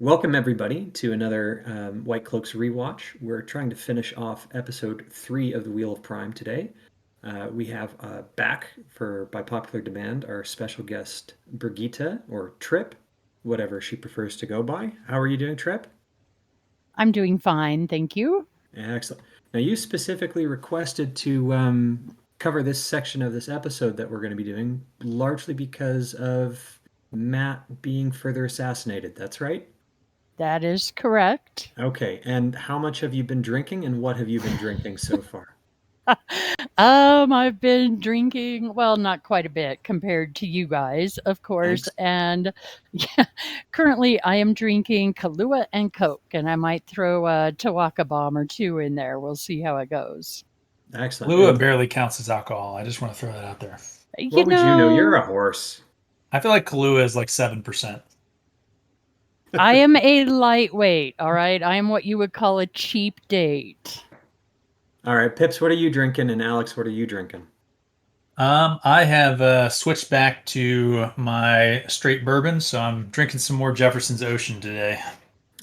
Welcome everybody to another White Cloaks rewatch. We're trying to finish off episode 3 of the Wheel of Prime today. We have back for by popular demand our special guest Brigitte or Tryp, whatever she prefers to go by. How are you doing, Tryp? I'm doing fine, thank you. Excellent. Now you specifically requested to cover this section of this episode that we're going to be doing, largely because of Matt being further assassinated. That's right. That is correct. Okay, and how much have you been drinking and what have you been drinking so far? I've been drinking, well, not quite a bit compared to you guys, of course. Thanks. And yeah, currently I am drinking Kahlua and Coke, and I might throw a Tawaka bomb or two in there. We'll see how it goes. Excellent. Kahlua And barely counts as alcohol. I just want to throw that out there. You what would you know? You're know, a horse. I feel like Kahlua is like 7%. I am a lightweight, all right? I am what you would call a cheap date. All right, Pips, what are you drinking? And Alex, what are you drinking? I have switched back to my straight bourbon, so I'm drinking some more Jefferson's Ocean today.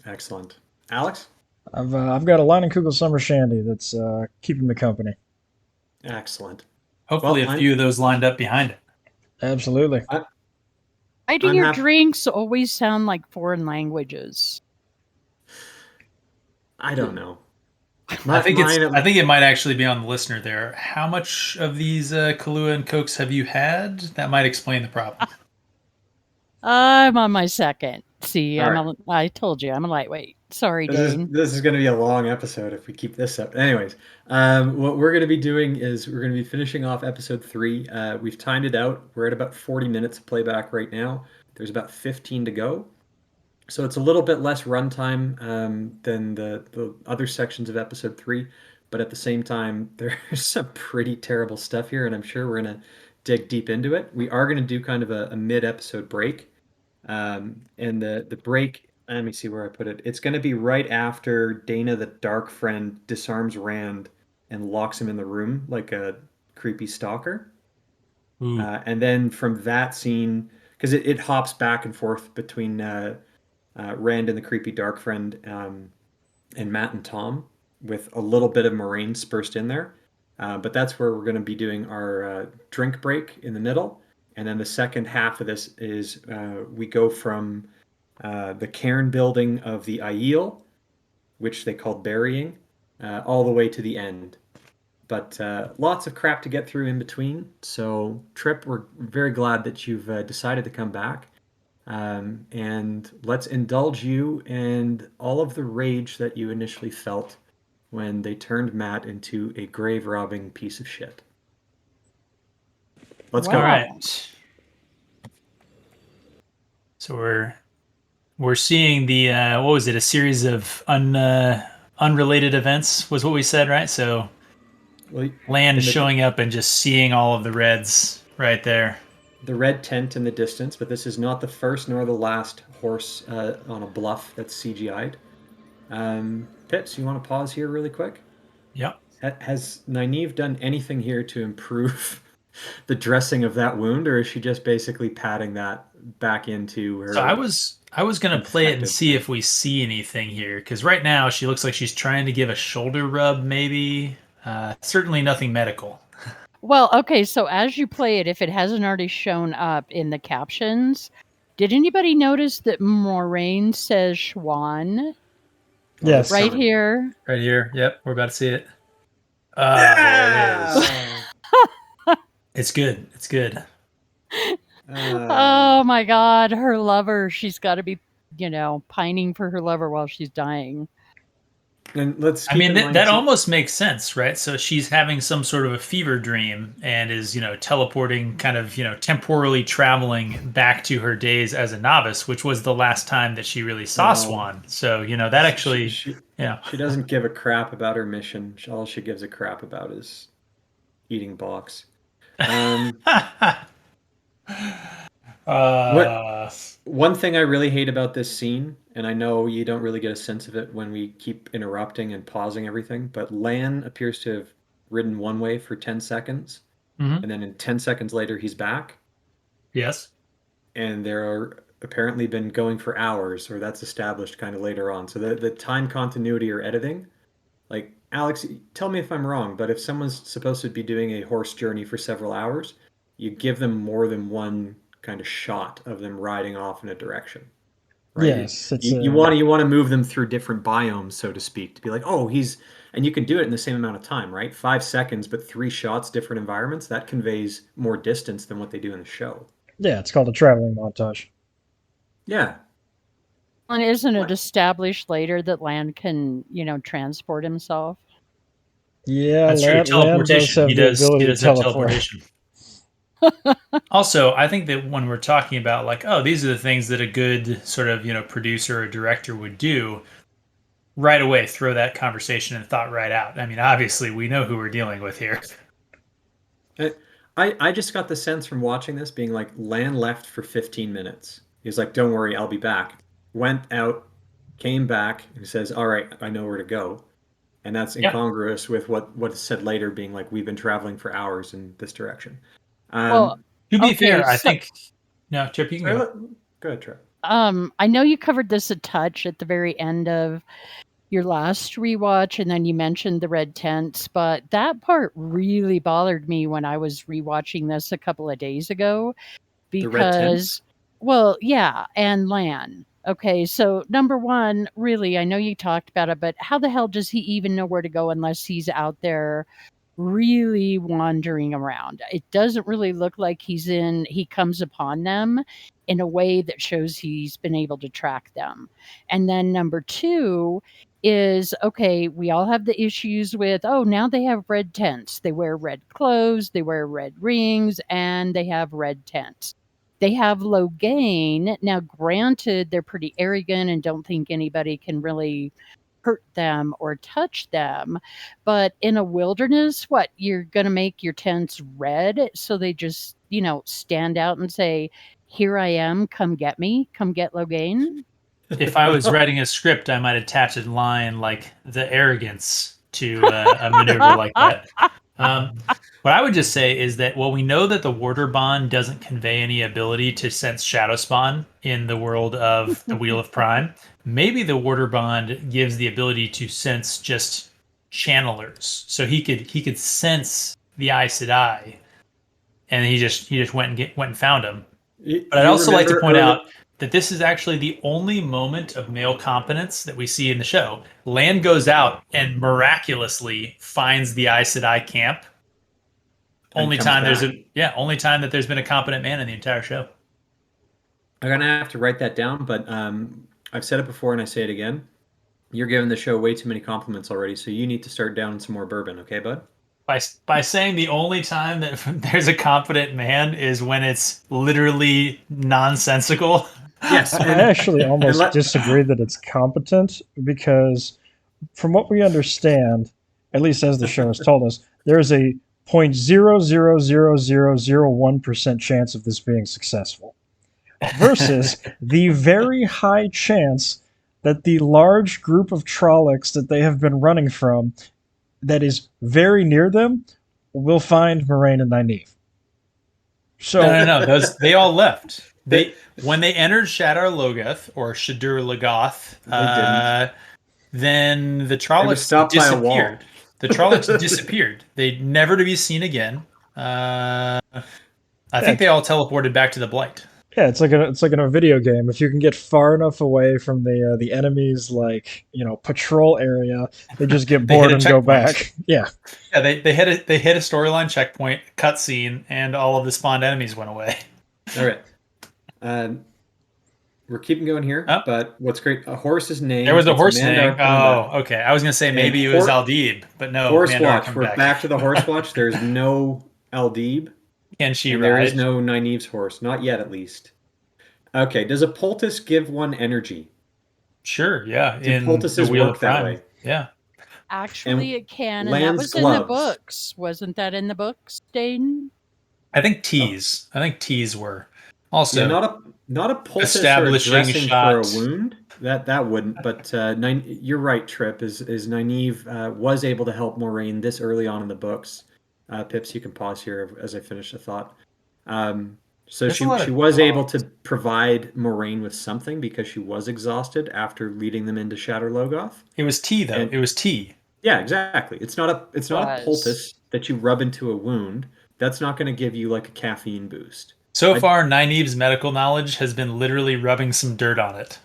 Excellent. Alex? I've got a Leinenkugel Summer Shandy that's keeping me company. Excellent. Hopefully, Well, a few of those lined up behind it. Absolutely. Why do I'm your happy. drinks always sound like foreign languages? I don't know. I think I Mine, think it might actually be on the listener there. How much of these Kahlua and Cokes have you had? That might explain the problem. I'm on my second. See, all right. I told you I'm a lightweight. Sorry, This is Dane. this is going to be a long episode if we keep this up. Anyways, what we're going to be doing is we're going to be finishing off episode 3. We've timed it out. We're at about 40 minutes of playback right now. There's about 15 to go. So it's a little bit less runtime than the other sections of episode 3, but at the same time, there's some pretty terrible stuff here, and I'm sure we're going to dig deep into it. We are going to do kind of a mid-episode break. And the break, let me see where I put it. It's going to be right after Dana the Dark Friend disarms Rand and locks him in the room like a creepy stalker. Ooh. And then from that scene, because it hops back and forth between Rand and the creepy dark friend, and Matt and Tom, with a little bit of Moraine dispersed in there. But that's where we're going to be doing our drink break in the middle. And then the second half of this is we go from the cairn building of the Aiel, which they called burying, all the way to the end. But lots of crap to get through in between. So, Tryp, we're very glad that you've decided to come back. And let's indulge you and all of the rage that you initially felt when they turned Matt into a grave robbing piece of shit. Let's All go. Wow. right. So we're seeing the what was it? A series of unrelated events was what we said, right? So Well, Land in showing up and just seeing all of the reds right there. the red tent in the distance, but this is not the first nor the last horse on a bluff that's CGI'd. Pips, you want to pause here really quick? Yep. Has Nynaeve done anything here to improve the dressing of that wound, or is she just basically patting that back into So I her was gonna play it and infected see thing? if we see anything here because right now she looks like she's trying to give a shoulder rub, maybe. Certainly nothing medical. Well, okay, so as you play it, if it hasn't already shown up in the captions, did anybody notice that Moraine says Schwan Oh, it's Yes. right coming. here? Right here. Yep, we're about to see it. There it is. Yeah. It's good. It's good. Uh, Oh my god, her lover. She's got to be, pining for her lover while she's dying. and let's I keep mean, in that, mind that too. almost makes sense, right? So she's having some sort of a fever dream and is, teleporting, kind of, temporally traveling back to her days as a novice, which was the last time that she really saw Well, Swan. So, that she, she actually, she yeah. she doesn't give a crap about her mission. All she gives a crap about is eating box. Um, what uh, one thing I really hate about this scene, and I know you don't really get a sense of it when we keep interrupting and pausing everything, but Lan appears to have ridden one way for 10 seconds, mhm. and then in 10 seconds later he's back, Yes. and there are apparently been going for hours, or that's established kind of later on. So the time continuity or editing, like Alex, tell me if I'm wrong, but if someone's supposed to be doing a horse journey for several hours, you give them more than one kind of shot of them riding off in a direction, right? Yes, it's You a want to move them through different biomes, so to speak, to be like, oh, and you can do it in the same amount of time, right? 5 seconds, but 3 shots, different environments. That conveys more distance than what they do in the show. yeah, it's called a traveling montage. Yeah. And isn't it What? established later that Land can, transport himself? Yeah, That's true. land does Teleportation. have He the does. He ability to does have teleport. teleportation. Also, I think that when we're talking about like, oh, these are the things that a good sort of producer or director would do, right away throw that conversation and thought right out. I mean, obviously, we know who we're dealing with here. I just got the sense from watching this being like Lan left for 15 minutes. He was like, "Don't worry, I'll be back." Went out, came back, and says, "All right, I know where to go." And that's Yeah. incongruous with what is said later, being like, "We've been traveling for hours in this direction." Well, To be okay, fair, I so think no, Chip, you can Sorry, go. go ahead, Trip. I know you covered this a touch at the very end of your last rewatch, and then you mentioned the red tents, but that part really bothered me when I was rewatching this a couple of days ago The red tents. because, well, yeah, and Lan. Okay, so number one, really, I know you talked about it, but how the hell does he even know where to go unless he's out there really wandering around? It doesn't really look like he comes upon them in a way that shows he's been able to track them. And then number two is, okay, we all have the issues with, oh, now they have red tents. They wear red clothes, they wear red rings, and they have red tents. They have low gain. Now, granted, they're pretty arrogant and don't think anybody can really hurt them or touch them. But in a wilderness, what, you're going to make your tents red so they just, stand out and say, "Here I am, come get me, come get Logain"? If I was writing a script, I might attach a line like the arrogance to a maneuver like that. What I would just say is that, well, we know that the Warder Bond doesn't convey any ability to sense Shadow Spawn in the world of the Wheel of Prime. Maybe the Warder Bond gives the ability to sense just channelers, so he could sense the Aes Sedai, and he just went and found him. But I'd You also like to remember point early, out that this is actually the only moment of male competence that we see in the show. Lan goes out and miraculously finds the Aes Sedai camp. and Only comes time back. only time that there's been a competent man in the entire show. I'm gonna have to write that down, but I've said it before and I say it again. You're giving the show way too many compliments already, so you need to start down some more bourbon, okay, bud? By saying the only time that there's a competent man is when it's literally nonsensical. Yes, I and actually almost let disagree that it's competent because, from what we understand, at least as the show has told us, there is a 0.0000001% chance of this being successful, versus the very high chance that the large group of Trollocs that they have been running from, that is very near them, will find Moraine and Nynaeve. So No. They all left. they, When they entered Shadar Logoth or Shadur Logoth, they didn't. then the It was Trollocs stopped by a wall. disappeared. The Trollocs disappeared. They never to be seen again. I think they all teleported back to the Blight. yeah, it's like in a video game. If you can get far enough away from the enemy's patrol area, they just get They hit bored a and go checkpoint. back. Yeah, Yeah, they hit a storyline checkpoint, cutscene, and all of the spawned enemies went away. All right. We're keeping going here, Oh. but what's great, a horse's name. There was a it's horse Mandar thing. coming back. Oh, okay. I was gonna say And maybe it was Aldib, but no, Horse Mandar watch. come We're back to the horse watch. There's no Aldib, Can she and ride? there is no Nynaeve's horse, not yet, at least. Okay. Does a poultice give one energy? Sure, yeah. Do In poultices the Wheel work of that Prime. way? Yeah. Actually, And it can, and that Land's was in the gloves. books. Wasn't that in the books, Dayton? I think Oh. teas. were. Yeah, Also, not a poultice or a establishing dressing for a shot. wound. That wouldn't. But you're right, Trip. Is Nynaeve was able to help Moraine this early on in the books. Pips, you can pause here as I finish the thought. So There's a she lot she of was able dogs. to provide Moraine with something because she was exhausted after leading them into Shatter Logoth. It was tea though. And It was tea. yeah, exactly. It's not a Was. poultice that you rub into a wound. That's not going to give you like a caffeine boost. So I far, Nynaeve's medical knowledge has been literally rubbing some dirt on it.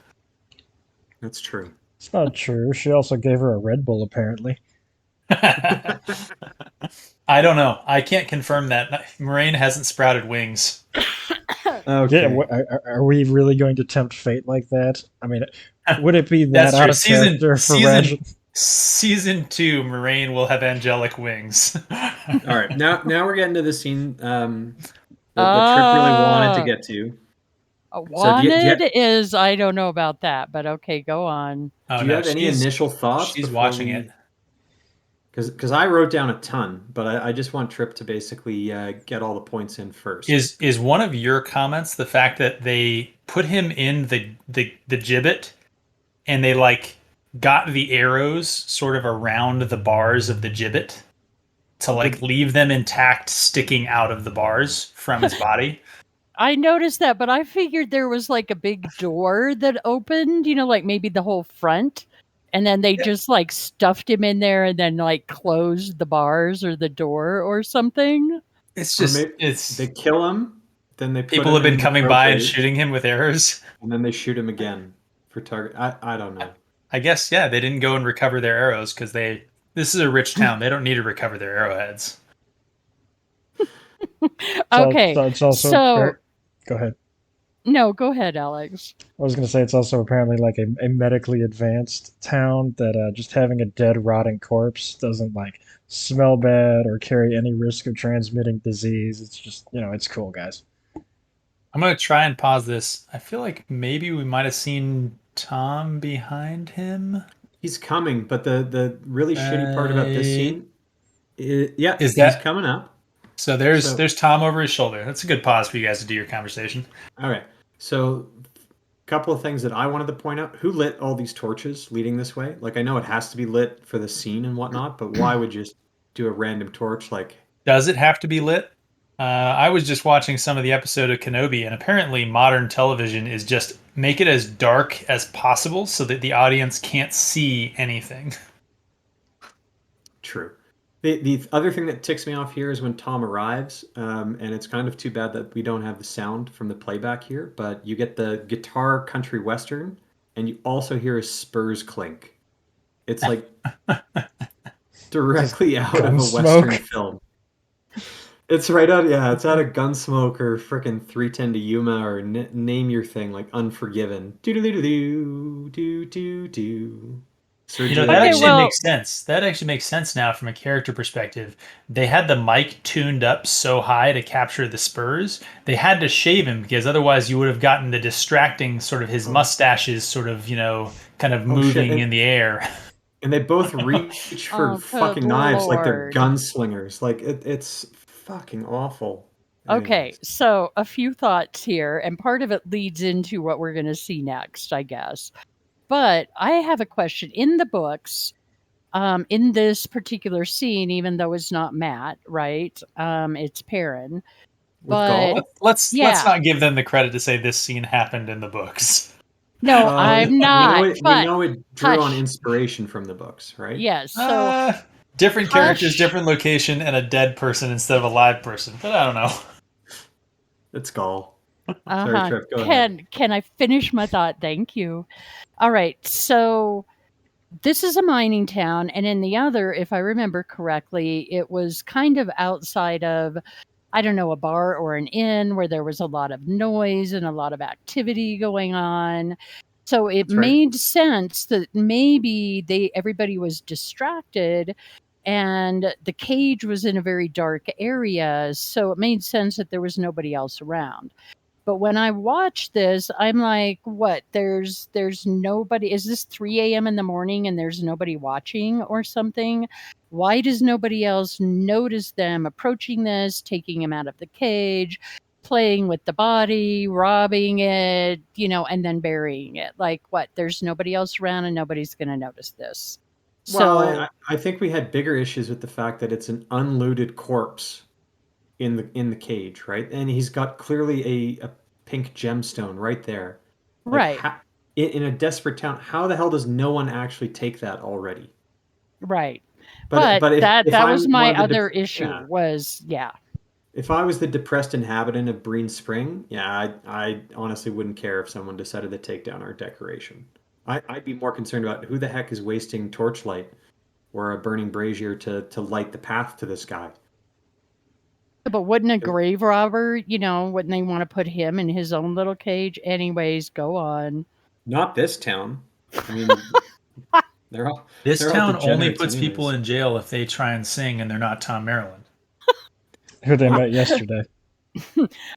That's true. It's not true. She also gave her a Red Bull, apparently. I don't know. I can't confirm that. Moraine hasn't sprouted wings. Yeah, Okay. are we really going to tempt fate like that? I mean, would it be that That's out true. of character for Raj? Season 2, Moraine will have angelic wings. All right. Now we're getting to the scene that Trip really wanted to Uh, get to. So wanted is, I don't know about that, but okay, go on. Oh do you no, have any initial thoughts she's before watching it. we? Because I wrote down a ton, but I just want Trip to basically get all the points in first. Is one of your comments the fact that they put him in the gibbet and they like got the arrows sort of around the bars of the gibbet to like leave them intact, sticking out of the bars from his body? I noticed that, but I figured there was like a big door that opened, like maybe the whole front. And then they just like stuffed him in there and then like closed the bars or the door or something. It's Or just maybe they kill him, then they put people him have been in the coming crow by and cage, shooting him with arrows. and then they shoot him again for target. I don't know. I guess yeah, they didn't go and recover their arrows because this is a rich town. They don't need to recover their arrowheads. Okay. It's also So, go ahead. no, go ahead, Alex. I was going to say it's also apparently like a medically advanced town that just having a dead, rotting corpse doesn't like smell bad or carry any risk of transmitting disease. It's just it's cool, guys. I'm gonna try and pause this. I feel like maybe we might have seen Tom behind him. He's coming, but the really shitty part about this scene, yeah, is he's that coming up. so? There's So Tom over his shoulder. That's a good pause for you guys to do your conversation. all right, so a couple of things that I wanted to point out: who lit all these torches leading this way? Like I know it has to be lit for the scene and whatnot, but why would you just do a random torch? Like Does it have to be lit? I was just watching some of the episode of Kenobi, and apparently modern television is just make it as dark as possible so that the audience can't see anything. true. The other thing that ticks me off here is when Tom arrives, and it's kind of too bad that we don't have the sound from the playback here, but you get the guitar country western, and you also hear his spurs clink. It's like directly out of a Gunsmoke. western film. It's right out, yeah, it's out of Gunsmoke or frickin' 310 to Yuma or name your thing, like Unforgiven. Do do do do do do do. You know, that actually makes sense. That actually makes sense now from a character perspective. They had the mic tuned up so high to capture the spurs. They had to shave him because otherwise you would have gotten the distracting sort of his mustaches sort of, kind of moving in the air. And they both reach for fucking knives like they're gunslingers. Like it's fucking awful. Okay, Anyways. so a few thoughts here, and part of it leads into what we're going to see next, I guess. But I have a question. In the books, in this particular scene, even though it's not Matt, right? It's Perrin. But let's not give them the credit to say this scene happened in the books. No, I'm not. We know it drew on inspiration from the books, right? Yes. So different characters, different location, and a dead person instead of a live person. But I don't know. It's Gaul. Sorry, Trip, go ahead. Can I finish my thought? Thank you. All right. So this is a mining town, and in the other, if I remember correctly, it was kind of outside of, I don't know, a bar or an inn where there was a lot of noise and a lot of activity going on. So it made sense that maybe everybody was distracted and the cage was in a very dark area. So it made sense that there was nobody else around. But when I watch this, I'm like, what? There's nobody. Is this 3 a.m. in the morning and there's nobody watching or something? Why does nobody else notice them approaching this, taking him out of the cage, playing with the body, robbing it, and then burying it? Like, what? There's nobody else around and nobody's going to notice this. Well, I think we had bigger issues with the fact that it's an unlooted corpse. in the cage, right? And he's got clearly a pink gemstone right there. Like Right. in a desperate town, how the hell does no one actually take that already? Right. But if That I'm was one my of the other issue was, yeah. if I was the depressed inhabitant of Breen Spring, yeah, I honestly wouldn't care if someone decided to take down our decoration. I'd be more concerned about who the heck is wasting torchlight or a burning brazier to light the path to this guy. But wouldn't a grave robber, wouldn't they want to put him in his own little cage? Anyways, go on. Not this town. I mean, they're all This they're all town only degenerates puts people anyways. in jail if they try and sing and they're not Tom Maryland. Who they met yesterday.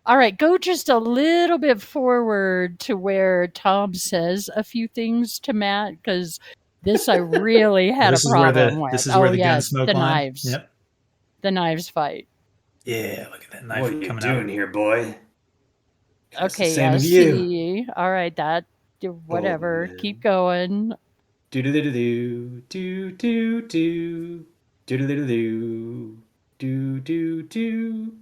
All right, go just a little bit forward to where Tom says a few things to Matt, because this I really had a problem with. This is where Oh, the yes, Gunsmoke the line. knives. Yep. The knives fight. Yeah, look at that knife What are you coming doing out. here, boy? It's the Okay, same yeah, of you. see. All right, that, whatever. Keep going. Do do do do do do do do do do do do do do.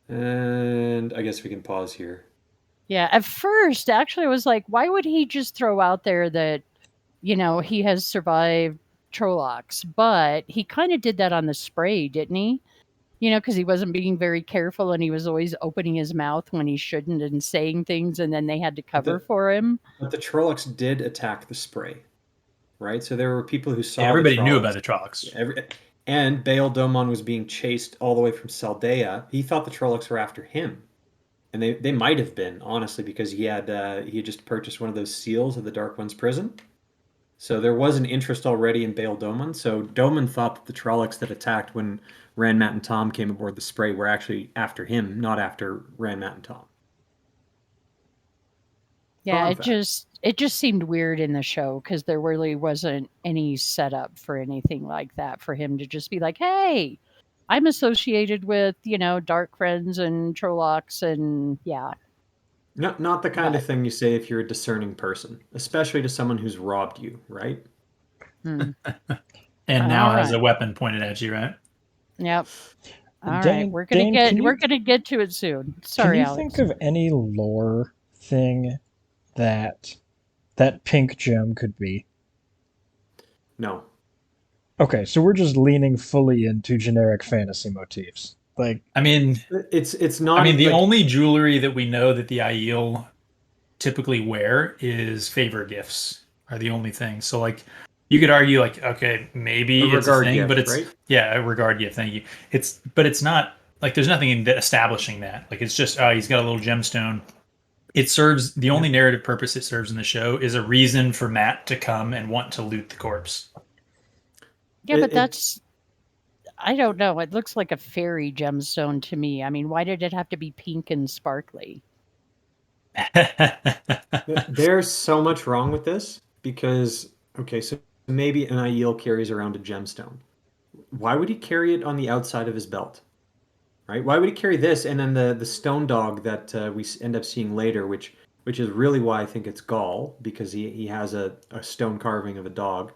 And I guess we can pause here. Yeah, at first, actually, I was like, why would he just throw out there that, he has survived Trollocs? But he kind of did that on the spray, didn't he? Because he wasn't being very careful and he was always opening his mouth when he shouldn't and saying things, and then they had to cover for him. But the Trollocs did attack the spray, right? So there were people who saw Everybody the knew Trollocs. about the Trollocs. And Baal Domon was being chased all the way from Saldea. He thought the Trollocs were after him. And they might have been, honestly, because he had just purchased one of those seals of the Dark One's prison. So there was an interest already in Baal Domon. So Domon thought that the Trollocs that attacked when Ran, Matt, and Tom came aboard the spray were actually after him, not after Ran, Matt, and Tom. Yeah, it just seemed weird in the show because there really wasn't any setup for anything like that for him to just be like, "Hey, I'm associated with dark friends and Trollocs," and yeah. Not the kind of thing you say if you're a discerning person, especially to someone who's robbed you, right? Hmm. And now All has right. a weapon pointed at you, right? Yep. All Dane- right, we're gonna Dane, get can you- we're gonna get to it soon. Can Sorry, you Alex. think of any lore thing that pink gem could be? No. Okay, so we're just leaning fully into generic fantasy motifs. Like, I mean, It's not. I mean, the like, only jewelry that we know that the Aiel typically wear is favor gifts are the only thing. So like you could argue like, okay, maybe a it's a regard thing, gift, but it's right? yeah, a regard gift, thank you. But it's not like there's nothing in establishing that. Like it's just he's got a little gemstone. It serves the only narrative purpose it serves in the show is a reason for Matt to come and want to loot the corpse. Yeah, but that's I don't know. It looks like a fairy gemstone to me. I mean, why did it have to be pink and sparkly? There's so much wrong with this because, okay, so maybe an Aiel carries around a gemstone. Why would he carry it on the outside of his belt? Right? Why would he carry this and then the stone dog that we end up seeing later, which is really why I think it's Gaul, because he has a stone carving of a dog,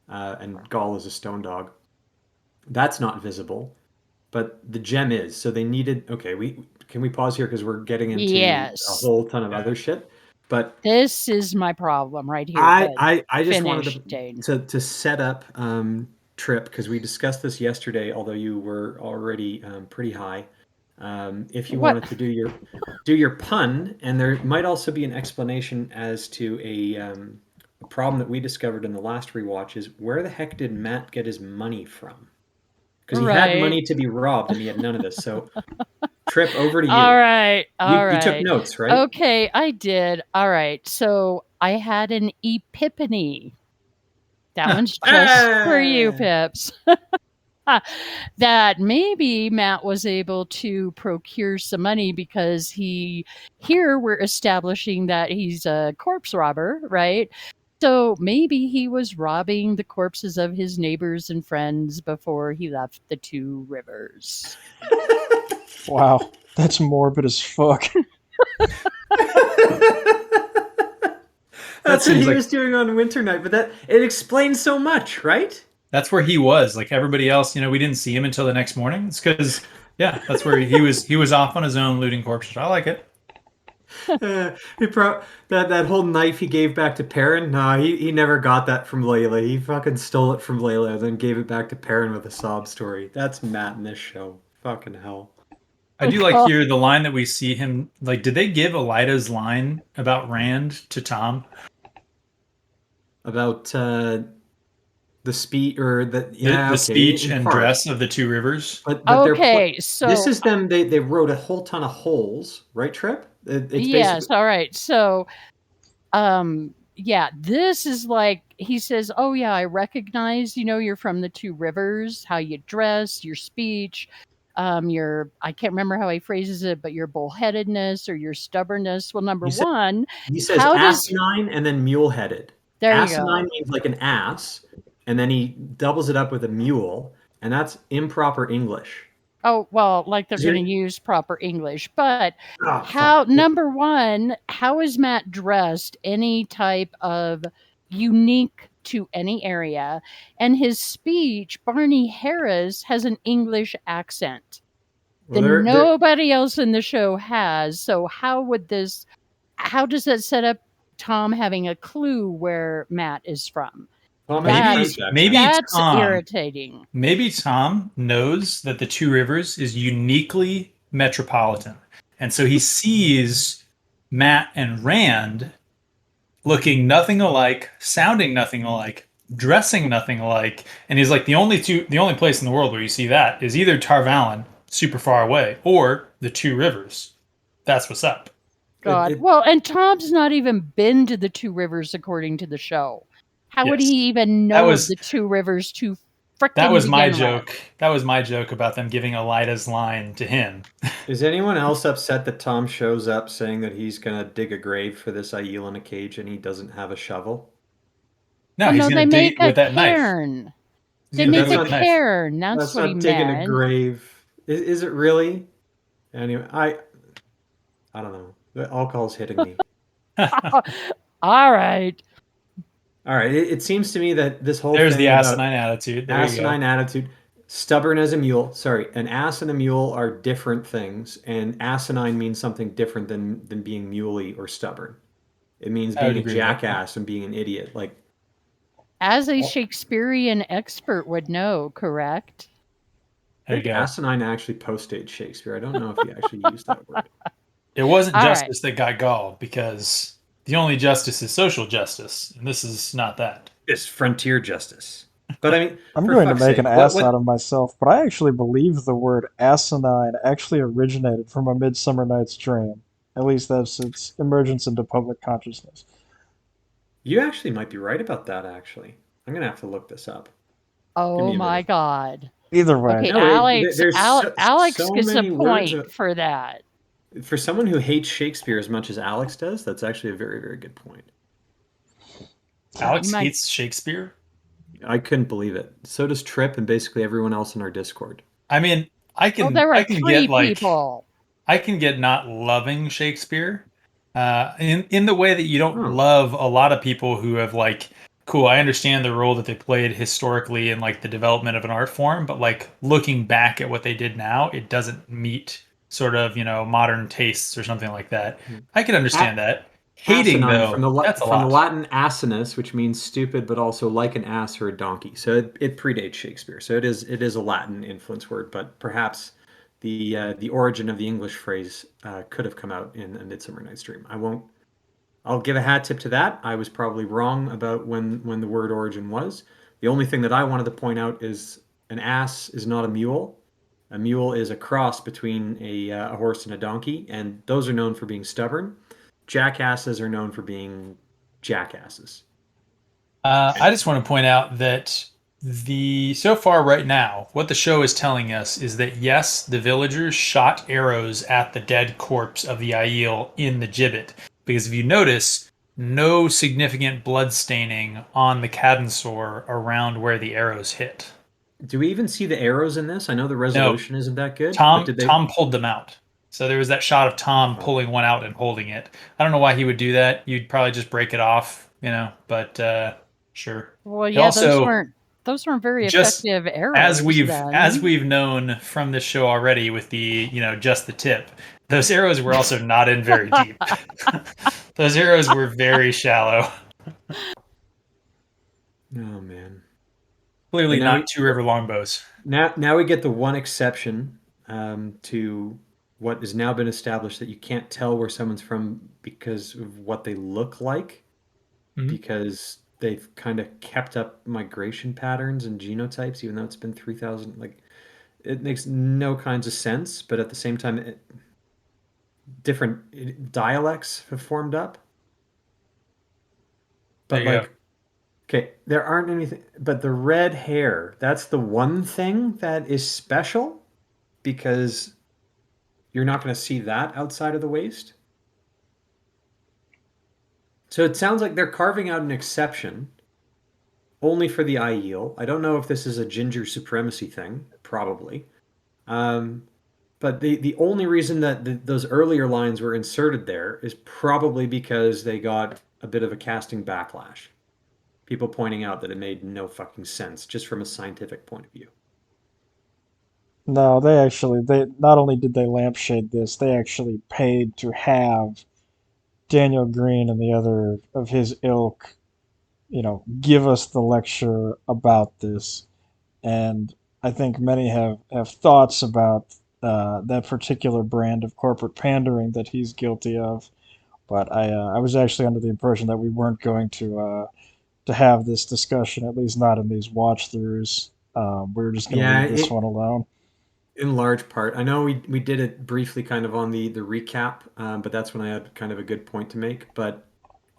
and Gaul is a stone dog. That's not visible, but the gem is. So they needed. Okay, can we pause here because we're getting into a whole ton of other shit. But this is my problem right here. I just Finish, wanted Dane. to set up Tryp because we discussed this yesterday. Although you were already pretty high. If you wanted to do your pun, and there might also be an explanation as to a problem that we discovered in the last rewatch is where the heck did Matt get his money from? Because he had money to be robbed and he had none of this. So, Tryp, over to you. All right. You took notes, right? Okay, I did. All right. So I had an epiphany. That one's just for you, Pips. That maybe Matt was able to procure some money because here we're establishing that he's a corpse robber, right? So maybe he was robbing the corpses of his neighbors and friends before he left the Two Rivers. wow, that's morbid as fuck. That's what he was doing on Winter Night, but it explains so much, right? That's where he was. Like everybody else, we didn't see him until the next morning. It's because, yeah, that's where he was. He was off on his own looting corpses. I like it. That whole knife he gave back to Perrin. Nah, he never got that from Layla. He fucking stole it from Layla and then gave it back to Perrin with a sob story. That's Matt in this show. Fucking hell. I do like here the line that we see him. Like, did they give Elida's line about Rand to Tom? About the speech or The speech and dress of the two rivers. But Okay, so this is them. They wrote a whole ton of holes, right, Trip? It's yes, all right. So, yeah, this is like he says, "Oh yeah, I recognize. You're from the two rivers. How you dress, your speech, your I can't remember how he phrases it, but your bullheadedness or your stubbornness. Well, number one, he says how does asinine and then mule-headed. there you Asinine go? means like an ass, and then he doubles it up with a mule, and that's improper English. Oh, well, like they're Is going it- to use proper English, but Oh, how fuck. number one, how is Matt dressed any type of unique to any area? And his speech, Barney Harris has an English accent Well, that they're nobody else in the show has. So how does that set up Tom having a clue where Matt is from? Tom has a That's French accent. that's irritating. Maybe Tom knows that the Two Rivers is uniquely metropolitan. And so he sees Matt and Rand looking nothing alike, sounding nothing alike, dressing nothing alike. And he's like, the only place in the world where you see that is either Tarvalon, super far away, or the Two Rivers. That's what's up. God. Well, and Tom's not even been to the Two Rivers according to the show. How would he even know of the Two Rivers to frickin' That was my begin joke. with? That was my joke about them giving Elida's line to him. Is anyone else upset that Tom shows up saying that he's gonna dig a grave for this Aiel in a cage and he doesn't have a shovel? No, Well, he's no, going they to dig make it with a that knife. cairn. He's They gonna make dig it a with that knife. cairn. That's what he not digging a meant. grave. Is it really? Anyway, I don't know. The alcohol's hitting me. All right. All right. It seems to me that this whole There's thing the about asinine attitude. There asinine you go. attitude, stubborn as a mule. Sorry, an ass and a mule are different things, and asinine means something different than being muley or stubborn. It means I would being a agree with that. jackass and being an idiot. Like As a Shakespearean expert would know, correct? I There you think go. asinine actually postdated Shakespeare. I don't know if he actually used that word. It wasn't All right. justice that got galled because the only justice is social justice, and this is not that. It's frontier justice. But I mean, I'm for going to fuck's make sake, an ass out of myself, but I actually believe the word asinine actually originated from A Midsummer Night's Dream. At least that's its emergence into public consciousness. You actually might be right about that. Actually, I'm gonna have to look this up. Give Oh me a my minute. God. Either way, Okay, No, there's Alex so gets a many words point for that. for someone who hates Shakespeare as much as Alex does. That's actually a very, very good point. Alex might- hates Shakespeare. I couldn't believe it. So does Trip and basically everyone else in our Discord. I mean, I can. Oh, there I are can three get like. people. I can get not loving Shakespeare, in the way that you don't Oh. love a lot of people who have like, cool. I understand the role that they played historically in like the development of an art form, but like looking back at what they did now, it doesn't meet sort of modern tastes or something like that. I can understand that. Hating Asinine though, that's a from the lot. Latin asinus, which means stupid, but also like an ass or a donkey. So it predates Shakespeare. So it is a Latin influence word, but perhaps the origin of the English phrase could have come out in A Midsummer Night's Dream. I'll give a hat tip to that. I was probably wrong about when the word origin was. The only thing that I wanted to point out is an ass is not a mule. A mule is a cross between a horse and a donkey, and those are known for being stubborn. Jackasses are known for being jackasses. I just want to point out that so far right now, what the show is telling us is that yes, the villagers shot arrows at the dead corpse of the Aiel in the gibbet. Because if you notice, no significant blood staining on the Cadensor around where the arrows hit. Do we even see the arrows in this? I know the resolution isn't that good. Tom But Tom pulled them out. So there was that shot of Tom pulling one out and holding it. I don't know why he would do that. You'd probably just break it off, but sure. Well, yeah, those weren't those weren't very Just effective arrows. as we've known from this show already with the just the tip, those arrows were also not in very deep. Those arrows were very shallow. Oh man. Clearly But now not two river longbows. now we get the one exception to what has now been established, that you can't tell where someone's from because of what they look like, Mhm. because they've kind of kept up migration patterns and genotypes, even though it's been 3,000. Like, it makes no kinds of sense, but at the same time, different dialects have formed up. There But you go. like, okay, there aren't anything, but the red hair, that's the one thing that is special, because you're not going to see that outside of the waist. So it sounds like they're carving out an exception only for the Aiel. I don't know if this is a ginger supremacy thing, probably. Um, but the only reason that those earlier lines were inserted there is probably because they got a bit of a casting backlash. People pointing out that it made no fucking sense just from a scientific point of view. No, they not only did they lampshade this, they actually paid to have Daniel Green and the other of his ilk, give us the lecture about this. And I think many have thoughts about that particular brand of corporate pandering that he's guilty of. But I was actually under the impression that we weren't going to have this discussion, at least not in these watch throughs. We were just going to Yeah, leave this one alone. in large part. I know we did it briefly kind of on the recap, but that's when I had kind of a good point to make. But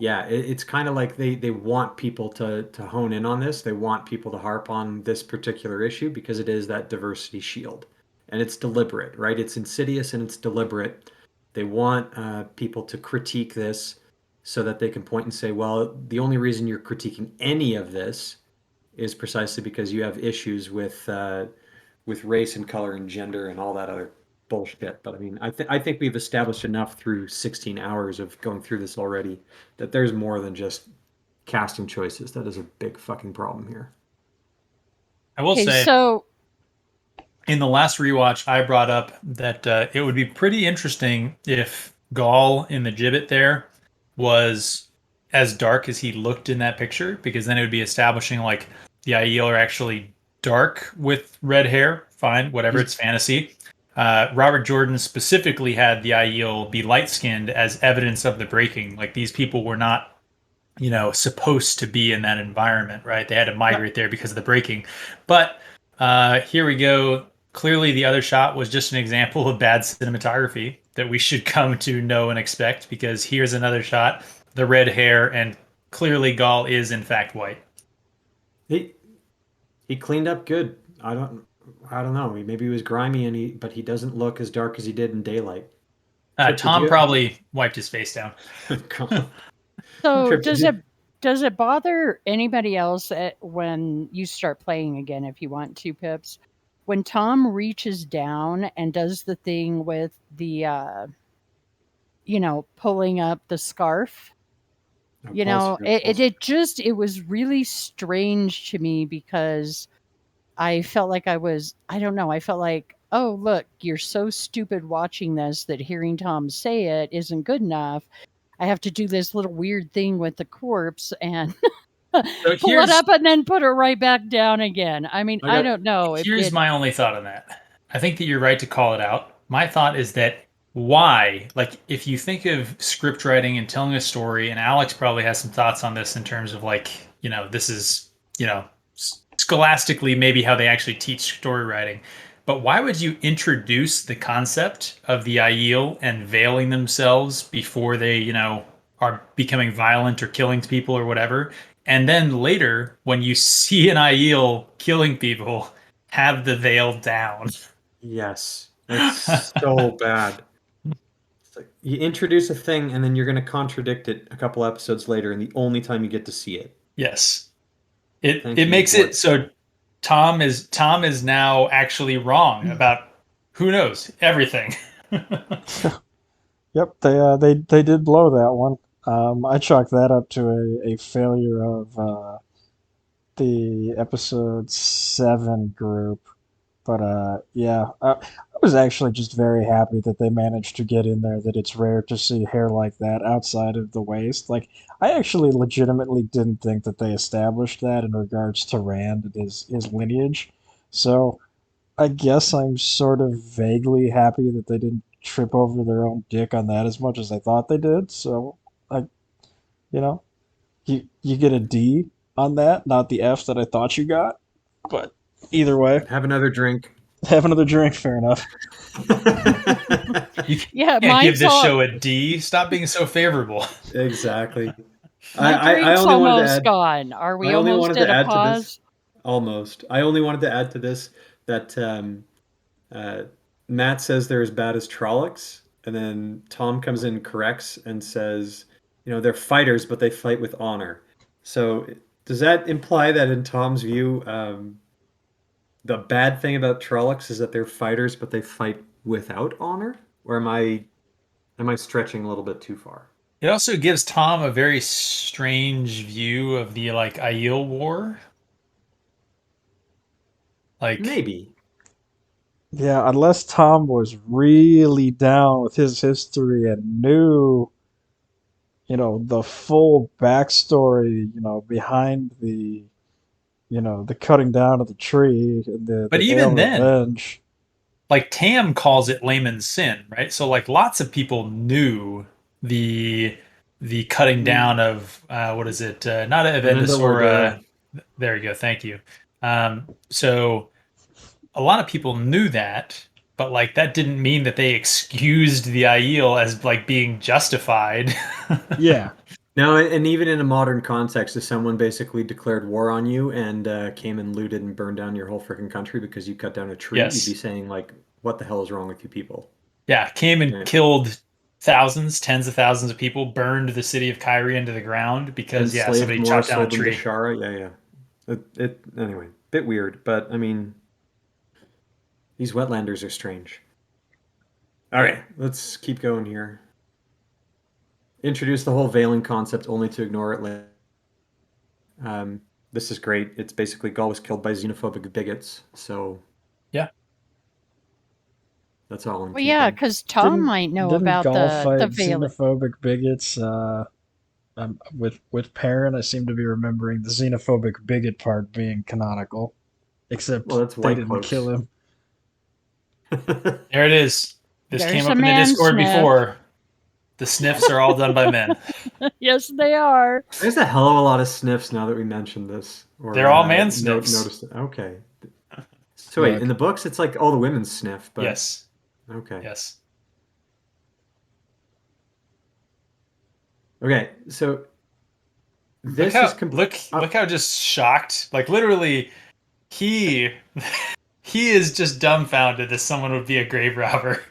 yeah, it's kind of like they want people to hone in on this. They want people to harp on this particular issue because it is that diversity shield. And it's deliberate, right? It's insidious and it's deliberate. They want people to critique this so that they can point and say, well, the only reason you're critiquing any of this is precisely because you have issues with race and color and gender and all that other bullshit. But I mean, I think we've established enough through 16 hours of going through this already that there's more than just casting choices. That is a big fucking problem here. I will Okay, say, so in the last rewatch, I brought up that it would be pretty interesting if Gaul in the gibbet there was as dark as he looked in that picture, because then it would be establishing like the Aiel are actually dark with red hair. Fine, whatever, it's fantasy. Robert Jordan specifically had the Aiel be light skinned as evidence of the breaking. Like, these people were not, supposed to be in that environment, right? They had to migrate there because of the breaking. But here we go. Clearly, the other shot was just an example of bad cinematography that we should come to know and expect, because here's another shot, the red hair, and clearly Gaul is in fact white. He cleaned up good. I don't know. Maybe he was grimy but he doesn't look as dark as he did in daylight. Trip, did Tom you? probably wiped his face down. so Trip, did you? does it bother anybody else when you start playing again, if you want to, Pips? When Tom reaches down and does the thing with the pulling up the scarf, Pause for pause. it was really strange to me, because I felt like I don't know, I felt like, oh, look, you're so stupid watching this that hearing Tom say it isn't good enough. I have to do this little weird thing with the corpse and So pull it up and then put it right back down again. I mean, I I got don't know. here's my only thought on that. I think that you're right to call it out. My thought is that, why, like, if you think of script writing and telling a story, and Alex probably has some thoughts on this in terms of, like, this is, scholastically maybe how they actually teach story writing. But why would you introduce the concept of the Aiel and veiling themselves before they, are becoming violent or killing people or whatever? And then later, when you see an Aiel killing people, have the veil down. Yes, it's so bad. It's like you introduce a thing and then you're going to contradict it a couple episodes later, and the only time you get to see it. Yes. It Thank it you, makes board. it so Tom is now actually wrong about, who knows, everything. Yep, they did blow that one. I chalk that up to a failure of the episode 7 group. But yeah, I was actually just very happy that they managed to get in there that it's rare to see hair like that outside of the waist. Like, I actually legitimately didn't think that they established that in regards to Rand and his lineage. So I guess I'm sort of vaguely happy that they didn't trip over their own dick on that as much as I thought they did. So I, you know, you get a D on that, not the F that I thought you got. But either way, Have another drink. have another drink. Fair enough. You Yeah, can't give mine's this all show a D. Stop being so favorable. Exactly. my I drink's only wanted to almost add. gone. Are I we only almost wanted at to a add to this. pause? Almost. I only wanted to add to this that uh, Matt says they're as bad as Trollocs, and then Tom comes in and corrects and says, they're fighters, but they fight with honor. So does that imply that in Tom's view, the bad thing about Trollocs is that they're fighters, but they fight without honor? Or am I stretching a little bit too far? It also gives Tom a very strange view of the like Aiel War. Like, Maybe. Yeah, unless Tom was really down with his history and knew, the full backstory, behind the cutting down of the tree and but the Ale even then, Revenge. like Tam calls it layman's sin, right? So like lots of people knew the the cutting down of what is it? Not Amanda Avendus or Lardera. there you go. Thank you. So a lot of people knew that, but like that didn't mean that they excused the Aiel as like being justified. Yeah, No, and even in a modern context, if someone basically declared war on you and came and looted and burned down your whole freaking country because you cut down a tree, you'd be Yes. saying like, "What the hell is wrong with you people?" Yeah, came and Yeah. killed thousands, tens of thousands of people, burned the city of Kyrie into the ground because yeah, Enslaved somebody more, chopped down a sold them to tree. Shara. Yeah, yeah. It anyway, bit weird, but I mean, these wetlanders are strange. All right, let's keep going here. Introduce the whole veiling concept only to ignore it later. This is great. It's basically Gaul was killed by xenophobic bigots, so Yeah. that's all I'm Well, yeah, keeping. because Tom didn't might know didn't about Gaul the fight veil. xenophobic bigots? With Perrin, I seem to be remembering the xenophobic bigot part being canonical, Well, except that's they white didn't kill cloaks. him. There it is. This came There's a up in the man Discord sniff. before. The sniffs are all done by men. Yes, they are. There's a hell of a lot of sniffs now that we mentioned this or They're all man noticed sniffs. it. Okay. So wait, in Look, the books, it's like all the women sniff, but Yes. okay. Yes. Okay, so Look this is how look up. how just shocked. Like literally he he is just dumbfounded that someone would be a grave robber.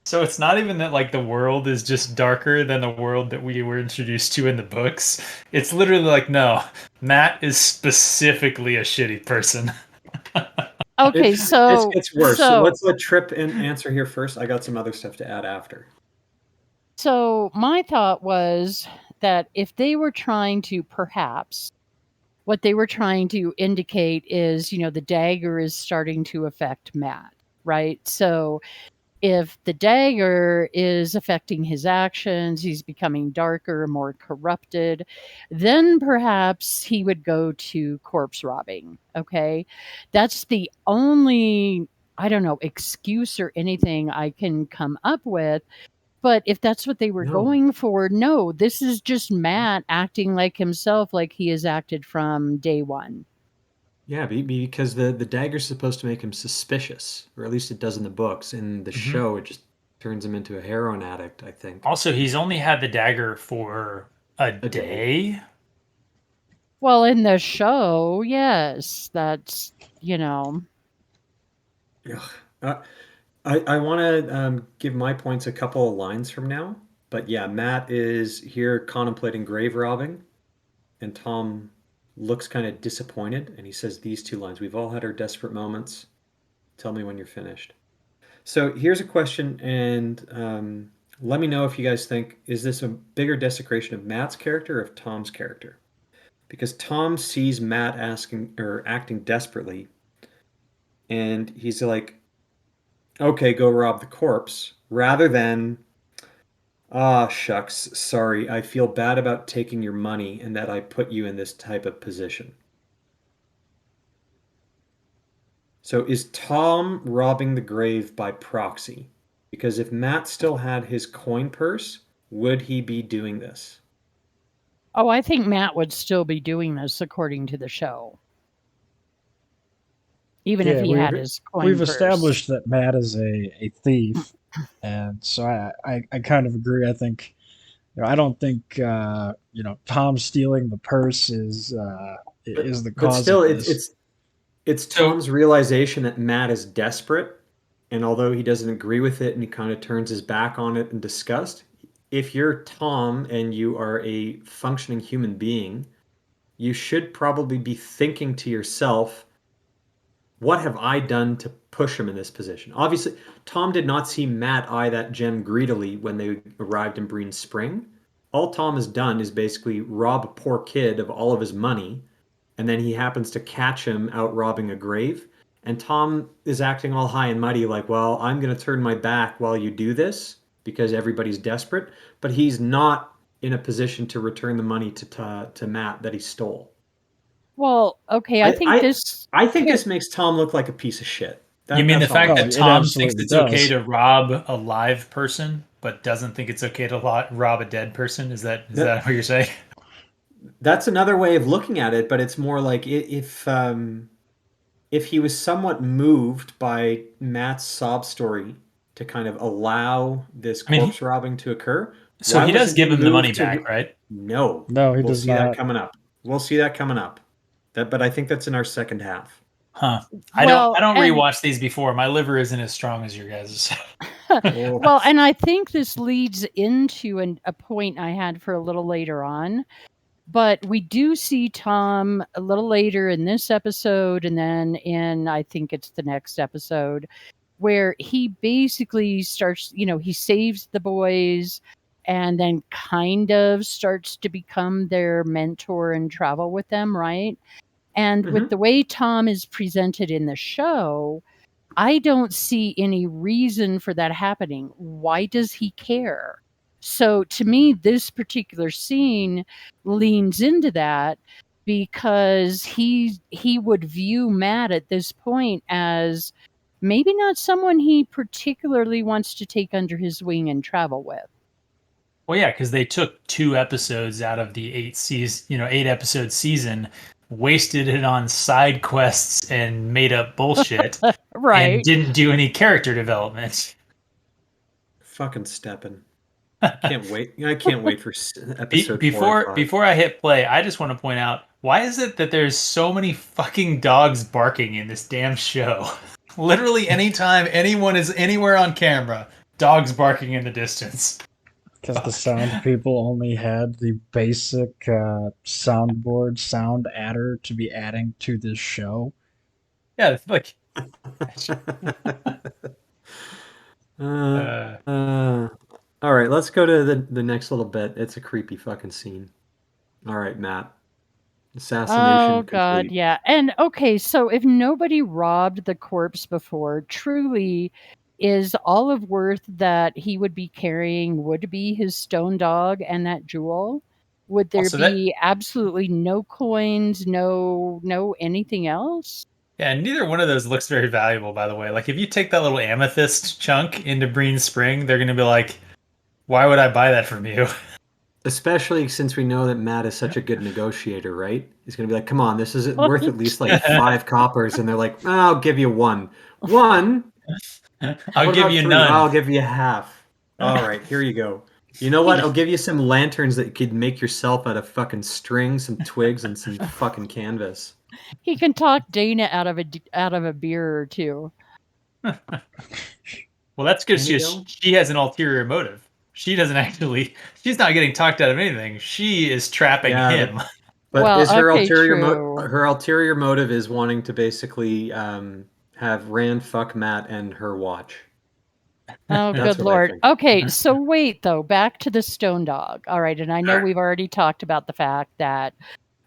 So it's not even that like the world is just darker than the world that we were introduced to in the books. It's literally like no, Matt is specifically a shitty person. Okay, It's so it's worse. So so let's let Trip answer here first. I got some other stuff to add after. so my thought was that if they were trying to perhaps what they were trying to indicate is, the dagger is starting to affect Matt, right? So if the dagger is affecting his actions, he's becoming darker, more corrupted, then perhaps he would go to corpse robbing. Okay. That's the only, I don't know, excuse or anything I can come up with. But if that's what they were No. going for, no, this is just Matt acting like himself, like he has acted from day one. Yeah, because the dagger's supposed to make him suspicious, or at least it does in the books. In the Mhm. show, it just turns him into a heroin addict, I think. Also, he's only had the dagger for a A day. day. Well, in the show, yes, that's, you know, Ugh. I want to give my points a couple of lines from now, but yeah, Matt is here contemplating grave robbing, and Tom looks kind of disappointed, and he says these two lines: "We've all had our desperate moments. Tell me when you're finished." So here's a question, and let me know if you guys think is this a bigger desecration of Matt's character or of Tom's character? because Tom sees Matt acting desperately, and he's like, "Okay, go rob the corpse," rather than, "Ah, shucks, sorry, I feel bad about taking your money and that I put you in this type of position." So is Tom robbing the grave by proxy? Because if Matt still had his coin purse, would he be doing this? Oh, I think Matt would still be doing this according to the show, even if Yeah, he had his coin we've purse. established that Matt is a thief, and so I kind of agree. I think I don't think Tom stealing the purse is the But cause of still, this. it's So Tom's realization that Matt is desperate, and although he doesn't agree with it and he kind of turns his back on it in disgust, if you're Tom and you are a functioning human being, you should probably be thinking to yourself, what have I done to push him in this position? Obviously, Tom did not see Matt eye that gem greedily when they arrived in Breen Spring. All Tom has done is basically rob a poor kid of all of his money, and then he happens to catch him out robbing a grave. And Tom is acting all high and mighty, like, well, I'm going to turn my back while you do this because everybody's desperate. But he's not in a position to return the money to Matt that he stole. Well, okay, I I, think I this I think could. this makes Tom look like a piece of shit. you mean the That's all I'm fact Oh, that saying. it Tom thinks absolutely it's okay does. to rob a live person, but doesn't think it's okay to rob a dead person? Is that That what you're saying? that's another way of looking at it, but it's more like if he was somewhat moved by Matt's sob story to kind of allow this I mean, corpse robbing to occur, so why he does wasn't he give him the money moved back, to? right? No, No, he we'll does see that not. coming up. We'll see that coming up. But I think that's in our second half. Huh. I don't Well, I don't and rewatch these before. My liver isn't as strong as your guys's. Oh, well, and I think this leads into a point I had for a little later on. But we do see Tom a little later in this episode, and then in, I think it's the next episode, where he basically starts, he saves the boys and then kind of starts to become their mentor and travel with them, right? And with mhm. the way Tom is presented in the show, I don't see any reason for that happening. Why does he care? So to me, this particular scene leans into that because he would view Matt at this point as maybe not someone he particularly wants to take under his wing and travel with. Well, yeah, because they took 2 episodes out of the 8 episode season, wasted it on side quests and made up bullshit, and Right. didn't do any character development. Fucking stepping. Can't wait. I can't wait for episode 4 and 5. Before I hit play, I just want to point out, why is it that there's so many fucking dogs barking in this damn show? Literally anytime anyone is anywhere on camera, dogs barking in the distance. Because the Fuck. sound people only had the basic soundboard sound adder to be adding to this show. Yeah, it's like Uh, uh, all right, let's go to the next little bit. It's a creepy fucking scene. All right, Matt. Oh Assassination God, complete. yeah. And okay, so if nobody robbed the corpse before, truly is all of worth that he would be carrying would be his stone dog and that jewel? Would there also that be absolutely no coins, no anything else? yeah, neither one of those looks very valuable, by the way. Like if you take that little amethyst chunk into Breen Spring, they're gonna be like, why would I buy that from you? Especially since we know that Matt is such a good negotiator, right? He's going to be like, come on, this is worth at least like What? 5 coppers. And they're like, oh, I'll give you one. One? I'll What give about you three? none. I'll give you half. All right, here you go. You know what? I'll give you some lanterns that you could make yourself out of fucking string, some twigs, and some fucking canvas. He can talk Dana out of a beer or two. Well, that's good. Can he though? She has an ulterior motive. She doesn't actually. She's not getting talked out of anything. She is trapping Yeah, him. but Well, is her okay, true. her ulterior motive is wanting to basically have Rand fuck Matt and her watch. Oh, That's good what I Lord. think. Okay, so wait though, back to the stone dog. All right, and I know Alright. we've already talked about the fact that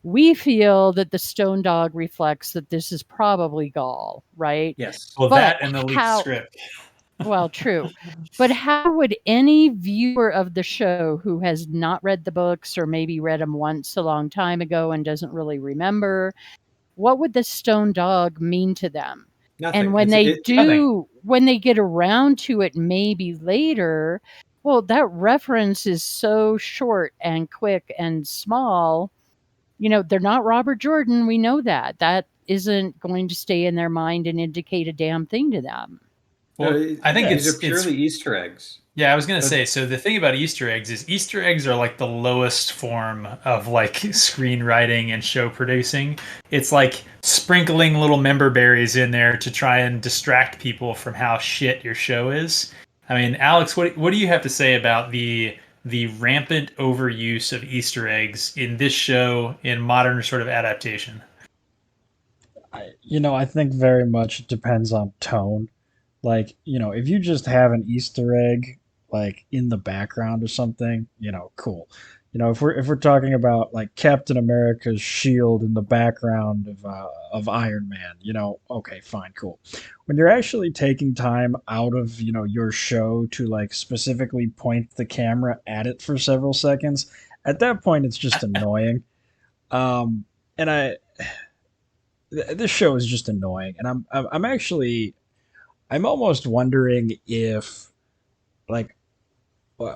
We feel that the stone dog reflects that this is probably Gaul, right? Yes. Well, But that and the leaked script. Well, true. But how would any viewer of the show who has not read the books or maybe read them once a long time ago and doesn't really remember, what would the stone dog mean to them? Nothing. And when nothing. when they get around to it maybe later, well, that reference is so short and quick and small. They're not Robert Jordan. We know that. That isn't going to stay in their mind and indicate a damn thing to them. Well, I think these are it's purely Easter eggs. Yeah, I was gonna say. So the thing about Easter eggs is Easter eggs are like the lowest form of like screenwriting and show producing. It's like sprinkling little member berries in there to try and distract people from how shit your show is. I mean, Alex, what do you have to say about the rampant overuse of Easter eggs in this show in modern sort of adaptation? I think very much it depends on tone. Like, if you just have an Easter egg like in the background or something, cool. If we're talking about like Captain America's shield in the background of Iron Man, okay, fine, cool. When you're actually taking time out of, your show to like specifically point the camera at it for several seconds, at that point it's just annoying. And this show is just annoying, and I'm almost wondering if, like,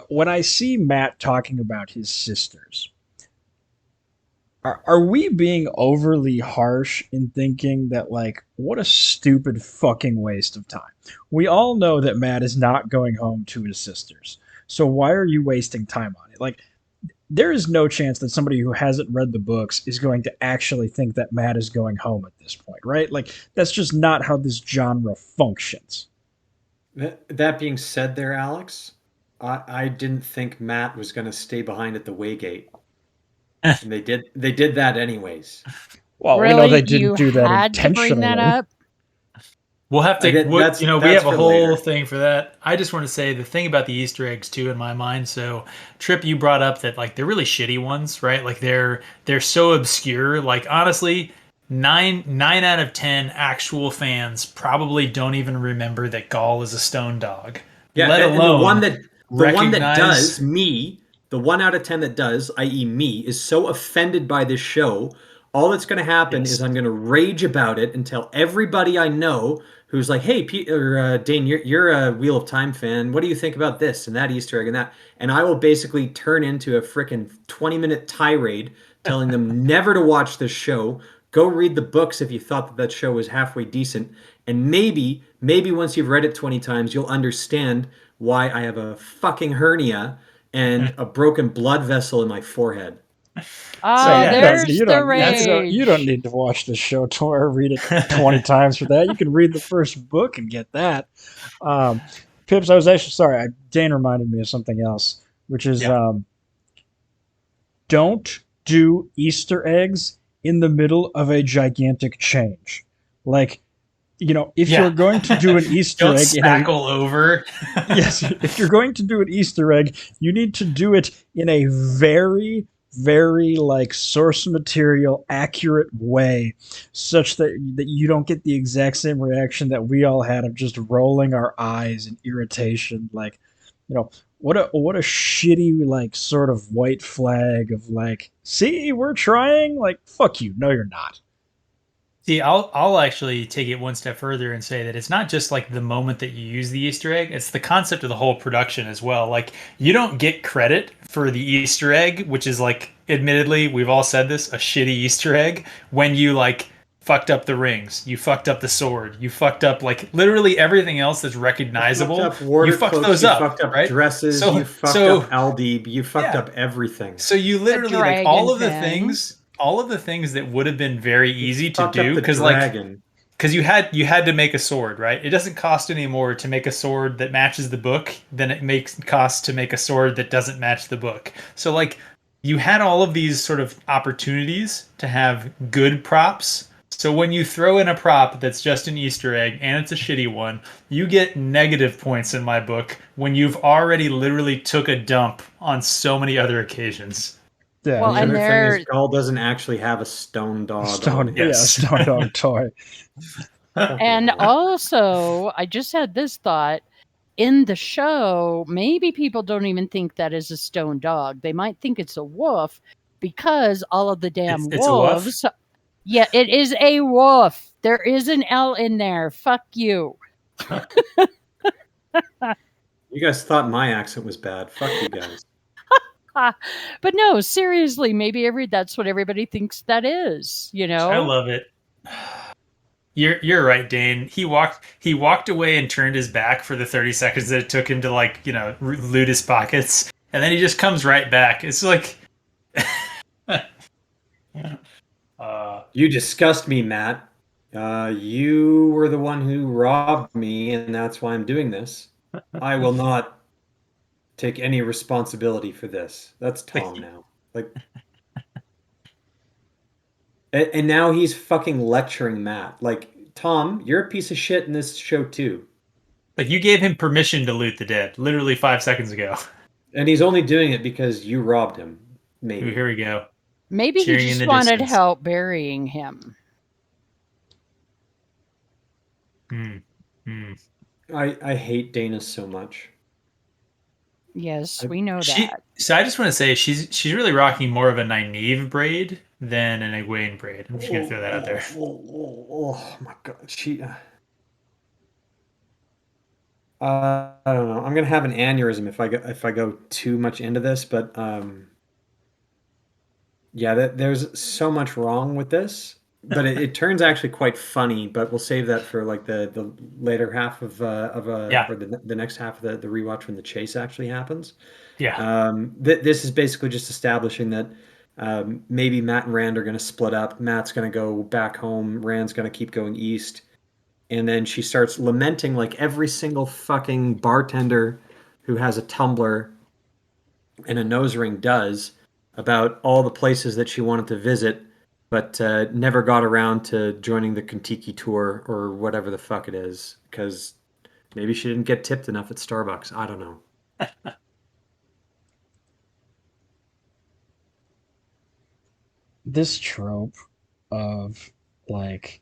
when I see Matt talking about his sisters, are we being overly harsh in thinking that, like, what a stupid fucking waste of time? We all know that Matt is not going home to his sisters. So why are you wasting time on it? Like, there is no chance that somebody who hasn't read the books is going to actually think that Matt is going home at this point, right? Like, that's just not how this genre functions. That being said, there, Alex, I didn't think Matt was going to stay behind at the Waygate, and they did that anyways. Well, we know Really? they didn't You do that had to bring that intentionally. up? We'll have to. That's We have a for whole later. thing for that. I just want to say the thing about the Easter eggs too, in my mind. So, Trip, you brought up that like they're really shitty ones, right? Like they're so obscure. Like honestly, nine out of 10 actual fans probably don't even remember that Gaul is a stone dog. Yeah, Let and alone the one that recognize. does, me, the 1 out of 10 that does, i.e., me, is so offended by this show. All that's going to happen is Yes. I'm going to rage about it and tell everybody I know who's like, "Hey, Dane, you're a Wheel of Time fan. What do you think about this and that Easter egg and that?" And I will basically turn into a freaking 20-minute tirade telling them never to watch this show. Go read the books if you thought that show was halfway decent, and maybe once you've read it 20 times, you'll understand why I have a fucking hernia and a broken blood vessel in my forehead. So Oh, yeah, there's the You don't rage. need to watch this show or read it 20 times for that. You can read the first book and get that. Um, Pips, I was actually sorry. Dane reminded me of something else, which is Yeah. Don't do Easter eggs in the middle of a gigantic change. Like, if you're going to do an Easter Don't egg in a spackle over. yes, if you're going to do an Easter egg, you need to do it in a very, very like source material accurate way, such that you don't get the exact same reaction that we all had of just rolling our eyes in irritation. Like, what a shitty like sort of white flag of like, see, we're trying. Like, fuck you. No, you're not. See, I'll actually take it one step further and say that it's not just like the moment that you use the Easter egg, it's the concept of the whole production as well. Like you don't get credit for the Easter egg, which is like admittedly, we've all said this, a shitty Easter egg, when you like fucked up the rings, you fucked up the sword, you fucked up like literally everything else that's recognizable. You fucked up water You fucked cloaks, those you up, fucked up right? dresses, So you fucked so up Aldi, you fucked yeah. up everything. So you literally like dragon all of the things that would have been very easy to Fucked up do the because like dragon. because you had to make a sword, right? It doesn't cost any more to make a sword that matches the book than it makes cost to make a sword that doesn't match the book. So like you had all of these sort of opportunities to have good props. So when you throw in a prop that's just an Easter egg and it's a shitty one, you get negative points in my book when you've already literally took a dump on so many other occasions. Yeah, Well, The and other thing is, they're Gull doesn't actually have a stone dog on him. Yes. stone dog toy. Fucking and hell. also I just had this thought. In the show, maybe people don't even think that is a stone dog. They might think it's a wolf because all of the damn It's a wolf? wolves. Yeah, it is a wolf. There is an L in there. Fuck you. You guys thought my accent was bad. Fuck you guys. But no, seriously, maybe that's what everybody thinks that is, you know? I love it. You're right, Dane. He walked away and turned his back for the 30 seconds that it took him to loot his pockets, and then he just comes right back. It's like, You disgust me, Matt. You were the one who robbed me, and that's why I'm doing this. I will not take any responsibility for this. That's Tom now. Like, and now he's fucking lecturing Matt. Like, Tom, you're a piece of shit in this show too. like you gave him permission to loot the dead, literally 5 seconds ago. And he's only doing it because you robbed him. Ooh, Maybe. here we go. Maybe Cheering he in just the wanted distance. help burying him. Hmm. Hmm. I hate Dana so much. Yes, we know that. So I just want to say she's really rocking more of a Nynaeve braid than an Egwene braid. I'm just gonna throw that out there. Oh my god, I don't know. I'm gonna have an aneurysm if I go too much into this, but yeah, there's so much wrong with this, but it turns actually quite funny. But we'll save that for like the later half Yeah. or the next half of the rewatch when the chase actually happens. Yeah. This is basically just establishing that maybe Matt and Rand are going to split up. Matt's going to go back home. Rand's going to keep going east. And then she starts lamenting like every single fucking bartender who has a tumbler and a nose ring does about all the places that she wanted to visit, but never got around to joining the Kentucky tour or whatever the fuck it is because maybe she didn't get tipped enough at Starbucks. I don't know. This trope of like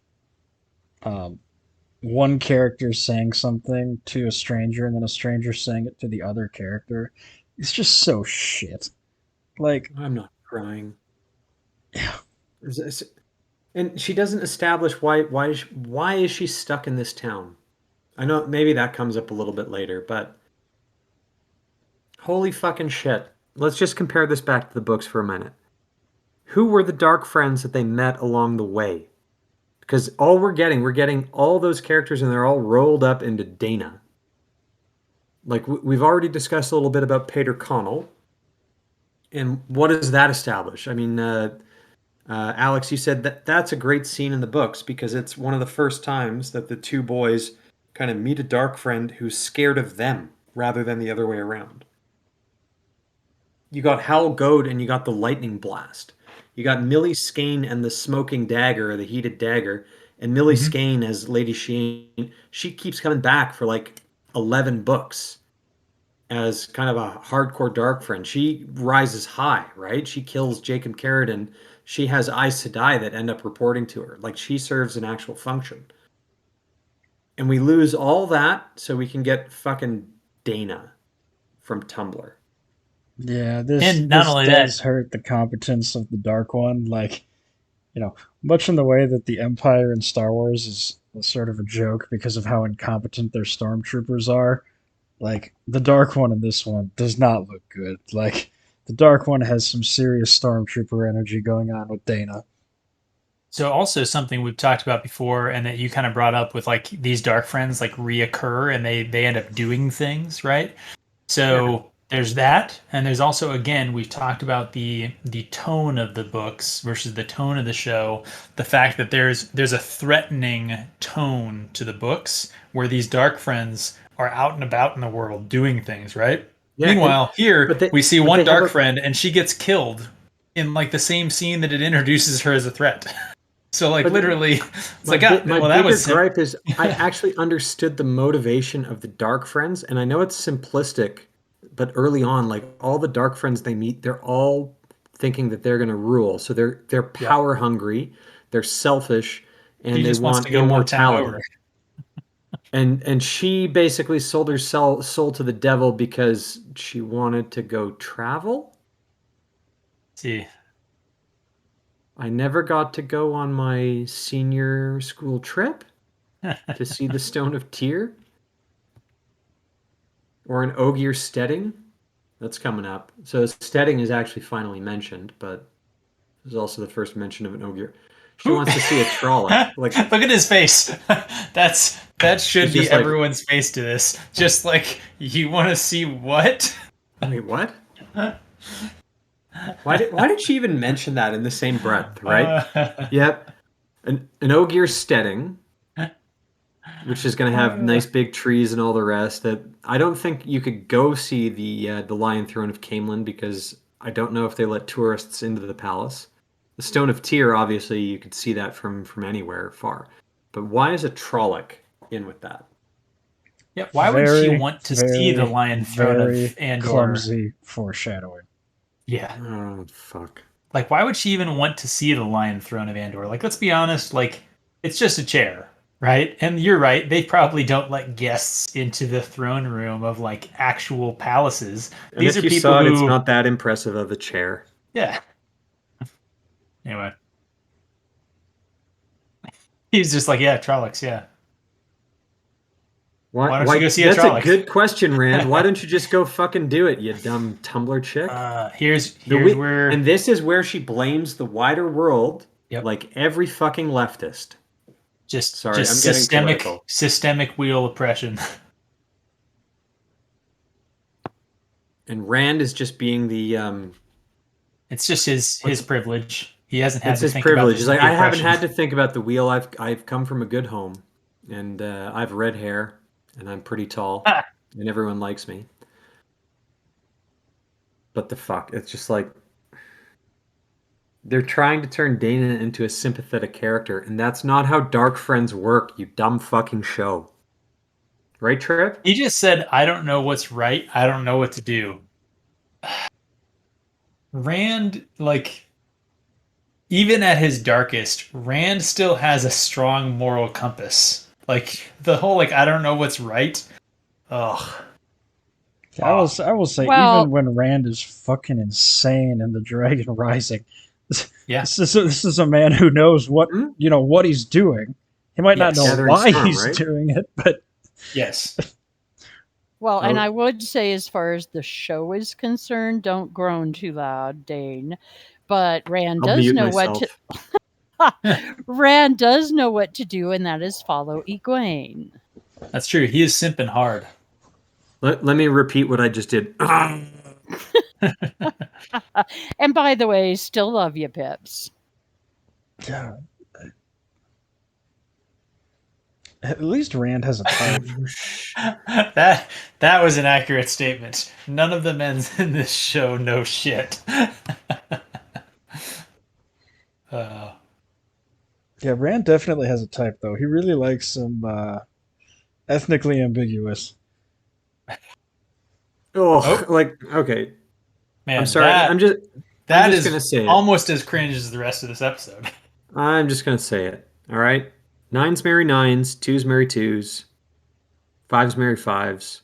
one character saying something to a stranger and then a stranger saying it to the other character is just so shit. Like, I'm not crying. And she doesn't establish why is she stuck in this town? I know maybe that comes up a little bit later, but holy fucking shit. Let's just compare this back to the books for a minute. Who were the dark friends that they met along the way? Because we're getting all those characters and they're all rolled up into Dana. Like we've already discussed a little bit about Pater Connell. And what does that establish? I mean, Alex, you said that's a great scene in the books because it's one of the first times that the two boys kind of meet a dark friend who's scared of them rather than the other way around. You got Hal Goad and you got the lightning blast. You got Millie Skane and the smoking dagger, or the heated dagger, and Millie Skane as Lady Sheen. She keeps coming back for like 11 books as kind of a hardcore dark friend. She rises high, right? She kills Jacob Carradine. She has Aes Sedai that end up reporting to her. Like she serves an actual function. And we lose all that so we can get fucking Dana from Tumblr. yeah, And not this only does that, hurt the competence of the Dark One. Like, much in the way that the Empire in Star Wars is sort of a joke because of how incompetent their stormtroopers are. Like, the Dark One in this one does not look good. Like, the Dark One has some serious stormtrooper energy going on with Dana. so also something we've talked about before and that you kind of brought up with like these dark friends like reoccur and they end up doing things, right? So there's that, and there's also again we've talked about the tone of the books versus the tone of the show. The fact that there's a threatening tone to the books where these dark friends are out and about in the world doing things, right? Yeah, Meanwhile, here we see but one they have dark friend and she gets killed in like the same scene that it introduces her as a threat. So like But literally, it's my, like my well that bigger was gripe is I actually understood the motivation of the dark friends, and I know it's simplistic, but early on, like all the dark friends they meet, they're all thinking that they're going to rule. So they're power hungry, they're selfish, and He they just wants want to go one time immortality. over. And she basically sold her soul to the devil because she wanted to go travel. See, I never got to go on my senior school trip to see the Stone of Tyr or an Ogier Stedding. That's coming up. So Stedding is actually finally mentioned, but there's also the first mention of an Ogier. She wants to see a Trolloc. Like, look at his face. That should It's be just like- everyone's face to this. Just like, you want to see what? wait, what? Why did she even mention that in the same breath, right? Yep. An Ogier Stedding, which is going to have nice big trees and all the rest. That I don't think you could go see the Lion Throne of Camelin because I don't know if they let tourists into the palace. The Stone of Tyr, obviously, you could see that from anywhere far. But why is a Trolloc in with that? Yeah, why would she want to see the Lion Throne very of Andor? clumsy foreshadowing. Yeah. Oh, fuck. Like, why would she even want to see the Lion Throne of Andor? Like, let's be honest, like, it's just a chair, right? And you're right, they probably don't let guests into the throne room of, like, actual palaces. And These if are you people saw it, who... it's not that impressive of a chair. Yeah. Anyway. He's just like, yeah, Trollocs, yeah. Why don't you go see a That's Trolloc? a good question, Rand. Why don't you just go fucking do it, you dumb Tumblr chick? Here's And where... this is where she blames the wider world, Yep. like every fucking leftist. Sorry, I'm getting political. Systemic wheel oppression. And Rand is just being the It's just his privilege. He hasn't had it's to his think privilege. about He's this like, I haven't oppression. had to think about the wheel. I've come from a good home, and I have red hair, and I'm pretty tall, and everyone likes me. But the fuck, it's just like they're trying to turn Dana into a sympathetic character, and that's not how Dark Friends work. You dumb fucking show, right, Tryp? He just said, I don't know what's right. I don't know what to do. Rand, like, even at his darkest, Rand still has a strong moral compass. Like, the whole, like, I don't know what's right. Ugh. I will say, Well- even when Rand is fucking insane in the Dragon Rising, Yeah. this is a man who knows what what he's doing. He might not Yes. know Gathering why Storm, he's right? doing it, but Yes. Well, and Oh. I would say, as far as the show is concerned, don't groan too loud, Dane. But Rand I'll does mute know myself. what to. Rand does know what to do, and that is follow Egwene. That's true. He is simping hard. Let me repeat what I just did. And by the way, still love you, Pips. yeah. At least Rand has a type. That was an accurate statement. None of the men in this show know shit. Yeah, Rand definitely has a type, though. He really likes some ethnically ambiguous. Like, okay. Man, I'm sorry. I'm just gonna say it. almost as cringe as the rest of this episode. I'm just gonna say it. All right. 9s marry 9s, 2s marry 2s, 5s marry 5s.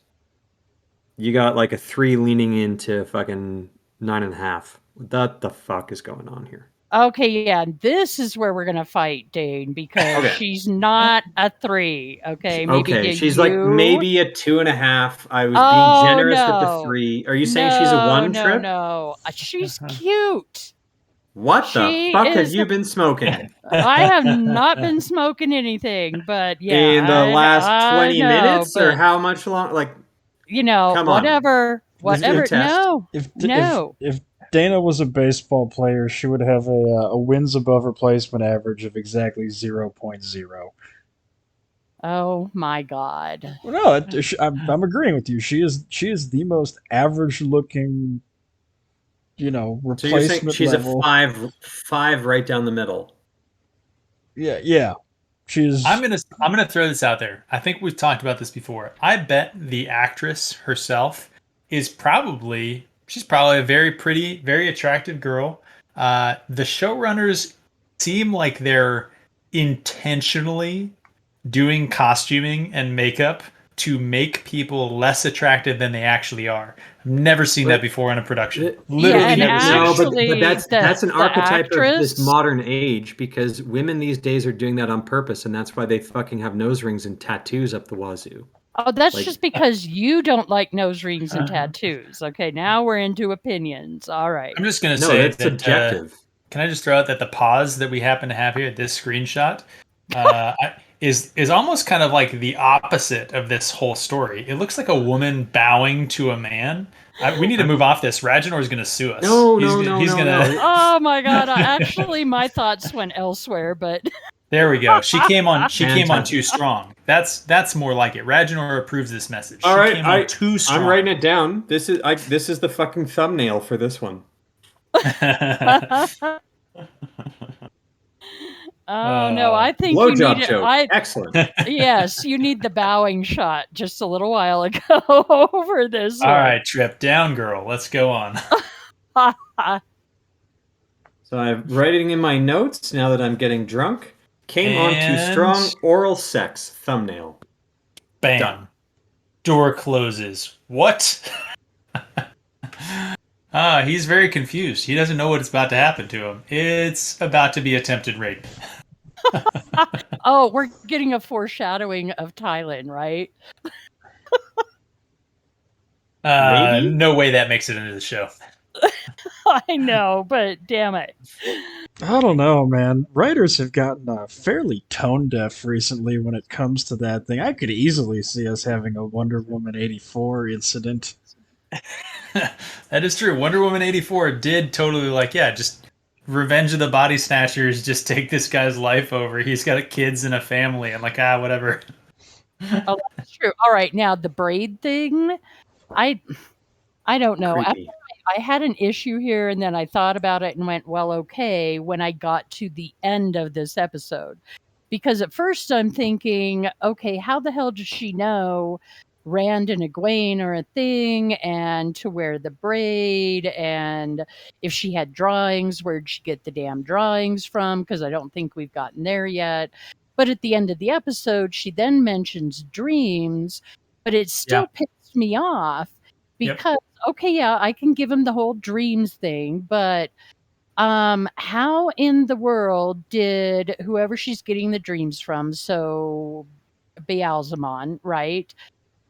You got like a 3 leaning into fucking 9.5. What the fuck is going on here? Okay, yeah, this is where we're gonna fight, Dane, because Okay. she's not a 3. Okay, maybe Okay, a she's like you. maybe a 2.5. I was Oh, being generous with the no. 3. Are you saying she's a 1 No, Trip? no. She's cute. What the She fuck have is- you been smoking? I have not been smoking anything, but yeah. In the last I 20 know, minutes or but, how much long? Like, you know, Come on. whatever. This is a Whatever. test. No. No. If Dana was a baseball player, she would have a wins above replacement average of exactly 0.0. Oh my God. Well, no, I'm agreeing with you. She is the most average looking, so you're saying replacement she's level. a 5 right down the middle. Yeah. She's. I'm gonna throw this out there. I think we've talked about this before. I bet the actress herself is probably She's probably a very pretty, very attractive girl. The showrunners seem like they're intentionally doing costuming and makeup to make people less attractive than they actually are. I've never seen that before in a production. Literally and never seen it. No, actually, but that's an the archetype of this actress- modern age because women these days are doing that on purpose, and that's why they fucking have nose rings and tattoos up the wazoo. Oh, that's Like- just because you don't like nose rings and tattoos. Okay, now we're into opinions. All right. I'm just gonna No, say that's that. subjective. Can I just throw out that the pause that we happen to have here, this screenshot, is almost kind of like the opposite of this whole story. It looks like a woman bowing to a man. We need to move off this. Rajanor is going to sue us. No. Oh my god! Actually, my thoughts went elsewhere, but There we go. She came on Fantastic. too strong. That's more like it. Rajanor approves this message. All She right, came on too strong. I'm writing it down. This is the fucking thumbnail for this one. oh no, I think you Blowjob need it. joke. Excellent. Yes, you need the bowing shot just a little while ago over this. All right, Tryp, down, girl. Let's go on. So I'm writing in my notes now that I'm getting drunk. Came on too And- strong. Oral sex. Thumbnail. Bam. Done. Door closes. What? He's very confused. He doesn't know what's about to happen to him. It's about to be attempted rape. Oh, we're getting a foreshadowing of Thailand, right? Maybe? No way that makes it into the show. I know, but damn it. I don't know, man. Writers have gotten fairly tone deaf recently when it comes to that thing. I could easily see us having a Wonder Woman 84 incident. That is true. Wonder Woman 84 did totally just Revenge of the Body Snatchers, just take this guy's life over. He's got kids and a family and whatever. Oh, that's true. All right, now the braid thing, I don't know. Creepy. I had an issue here and then I thought about it and went, well, okay, when I got to the end of this episode. Because at first I'm thinking, okay, how the hell does she know Rand and Egwene are a thing and to wear the braid? And if she had drawings, where'd she get the damn drawings from? Because I don't think we've gotten there yet. But at the end of the episode, she then mentions dreams, but it still pissed me off because, okay, yeah, I can give him the whole dreams thing, but how in the world did whoever she's getting the dreams from, so Beelzemon, right?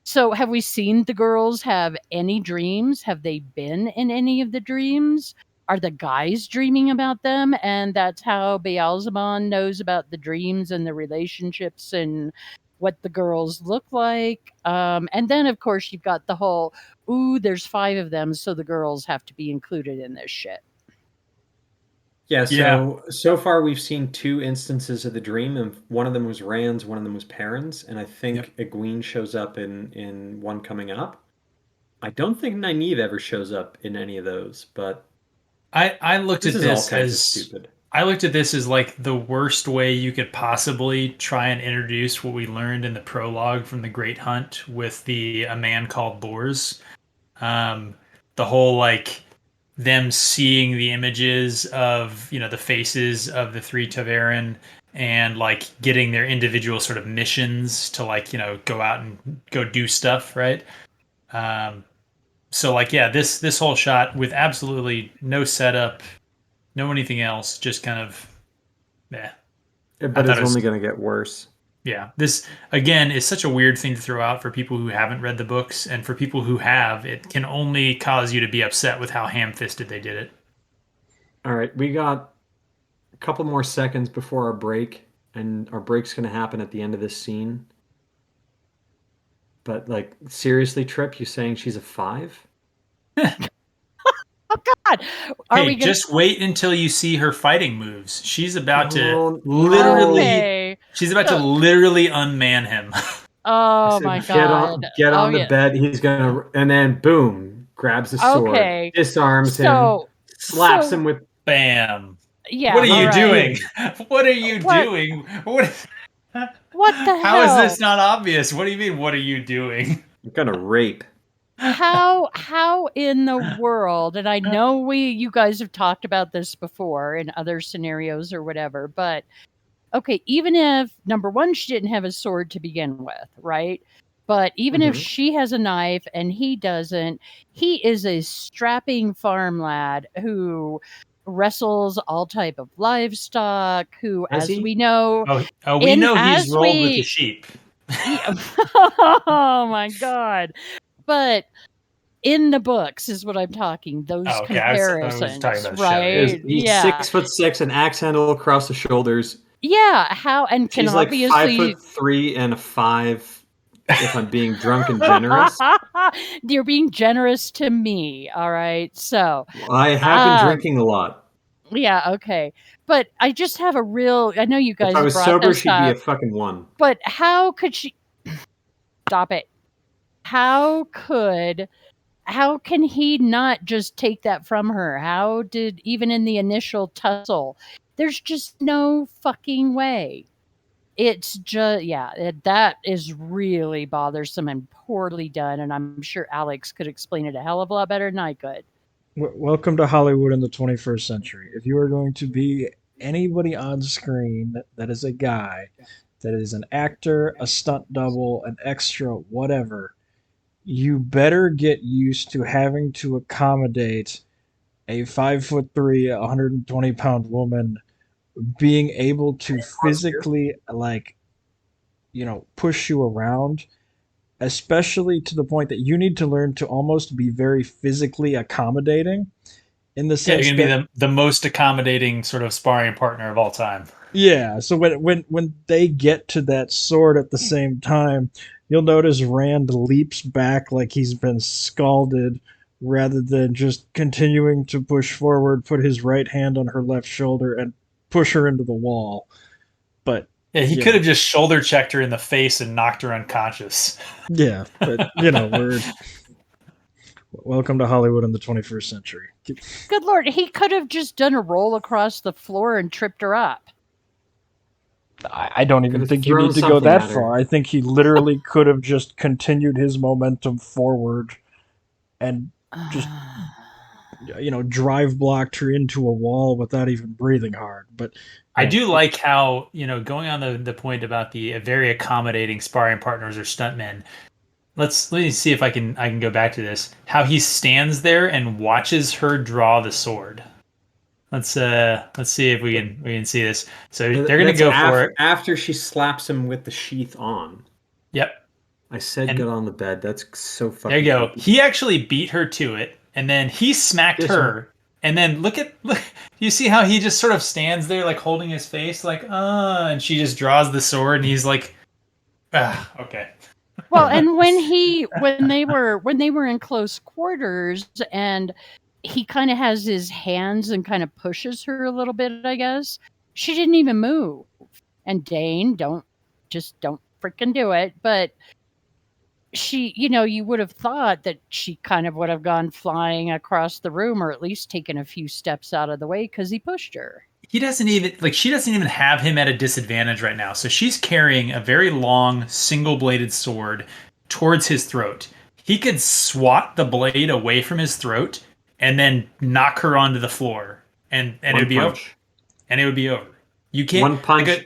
So have we seen the girls have any dreams? Have they been in any of the dreams? Are the guys dreaming about them? And that's how Beelzemon knows about the dreams and the relationships and what the girls look like. And then, of course, you've got the whole, ooh, there's 5 of them, so the girls have to be included in this shit. Yeah, so far we've seen 2 instances of the dream, and one of them was Rand's, one of them was Perrin's, and I think Egwene shows up in one coming up. I don't think Nynaeve ever shows up in any of those, but I looked at this is this all kinds as of stupid. I looked at this as the worst way you could possibly try and introduce what we learned in the prologue from the Great Hunt with a man called Lors. The whole them seeing the images of the faces of the 3 Taveran and getting their individual sort of missions to go out and go do stuff, right? So this whole shot with absolutely no setup, no anything else, just kind of But it's only going to get worse. Yeah, this again is such a weird thing to throw out for people who haven't read the books, and for people who have, it can only cause you to be upset with how ham-fisted they did it. All right, we got a couple more seconds before our break, and our break's going to happen at the end of this scene. But seriously, Tryp, you saying she's a 5? Oh God! Just wait until you see her fighting moves. She's about to literally. She's about to literally unman him. Oh my God! Get on the bed. He's gonna, and then boom, grabs the sword, disarms him, slaps him with bam. Yeah. What are you doing? What are you doing? What the hell? How is this not obvious? What do you mean? What are you doing? I'm gonna rape. how in the world, and I know you guys have talked about this before in other scenarios or whatever, but okay, even if number one, she didn't have a sword to begin with, right? But even if she has a knife and he doesn't, he is a strapping farm lad who wrestles all type of livestock, who, Has as he? we know, We know he's as rolled with the we sheep. yeah, oh my god. But in the books is what I'm talking, those Oh, okay. I was talking comparisons, about the show. right? He's Yeah. 6'6", an axe handle across the shoulders. Yeah, how and can She's like obviously 5'3" and a 5. If I'm being drunk and generous, You're being generous to me, all right? So, I have been drinking a lot. yeah, okay. But I just have a real I know you If guys I have was brought sober, this she'd be a up, fucking 1. but how could she stop it? How can he not just take that from her? How did even in the initial tussle, there's just no fucking way. It's just that is really bothersome and poorly done, and I'm sure Alex could explain it a hell of a lot better than I could. Welcome to Hollywood in the 21st century. If you are going to be anybody on screen that is a guy, that is an actor, a stunt double, an extra, whatever, you better get used to having to accommodate a 5'3", 120-pound woman being able to physically, like, push you around, especially to the point that you need to learn to almost be very physically accommodating in the Yeah, you're sense gonna that, be the most accommodating sort of sparring partner of all time. yeah. So when they get to that sword at the same time, you'll notice Rand leaps back like he's been scalded, rather than just continuing to push forward, put his right hand on her left shoulder, and push her into the wall. But Yeah, he you could know, have just shoulder checked her in the face and knocked her unconscious. yeah. But we're welcome to Hollywood in the 21st century. Good lord, he could have just done a roll across the floor and tripped her up. I don't Could even have think you thrown need to go something that at her. far. I think he literally could have just continued his momentum forward and just drive blocked her into a wall without even breathing hard. But I do like how, going on the point about the very accommodating sparring partners or stuntmen. Let me see if I can go back to this. How he stands there and watches her draw the sword. Let's see if we can see this. So they're gonna That's go for it. after she slaps him with the sheath on. Yep. I said And get on the bed. That's so fucking there you go. creepy. He actually beat her to it, and then he smacked Yes, her. And then look. You see how he just sort of stands there, like holding his face, like and she just draws the sword, and he's like, okay. Well, and when they were in close quarters and he kind of has his hands and kind of pushes her a little bit, I guess. She didn't even move. And Dane, don't freaking do it, but she, you would have thought that she kind of would have gone flying across the room or at least taken a few steps out of the way cuz he pushed her. She doesn't even have him at a disadvantage right now. So she's carrying a very long single-bladed sword towards his throat. He could swat the blade away from his throat and then knock her onto the floor, and it would be over. And it would be over. You can't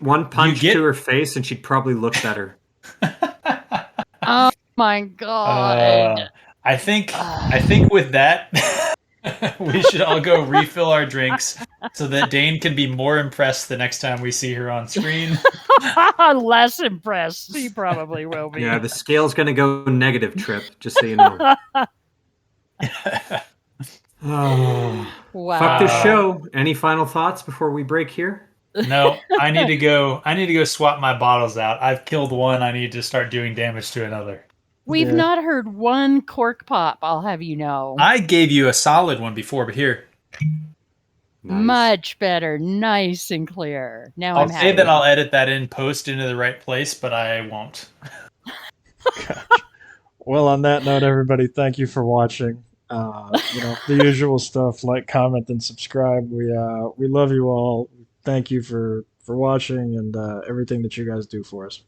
one punch to her face, and she'd probably look better. Oh my god! I think with that, we should all go refill our drinks so that Dane can be more impressed the next time we see her on screen. Less impressed. He probably will be. Yeah, the scale's going to go negative, Tryp, just so you know. Oh, wow. Fuck this show. Any final thoughts before we break here? No, I need to go swap my bottles out. I've killed one. I need to start doing damage to another. We've not heard one cork pop, I'll have you know. I gave you a solid one before, but here. Nice. Much better. Nice and clear. Now I'll say that I'll edit that in post into the right place, but I won't. Well, on that note, everybody, thank you for watching. The usual stuff, like, comment, and subscribe. We love you all. Thank you for watching and everything that you guys do for us.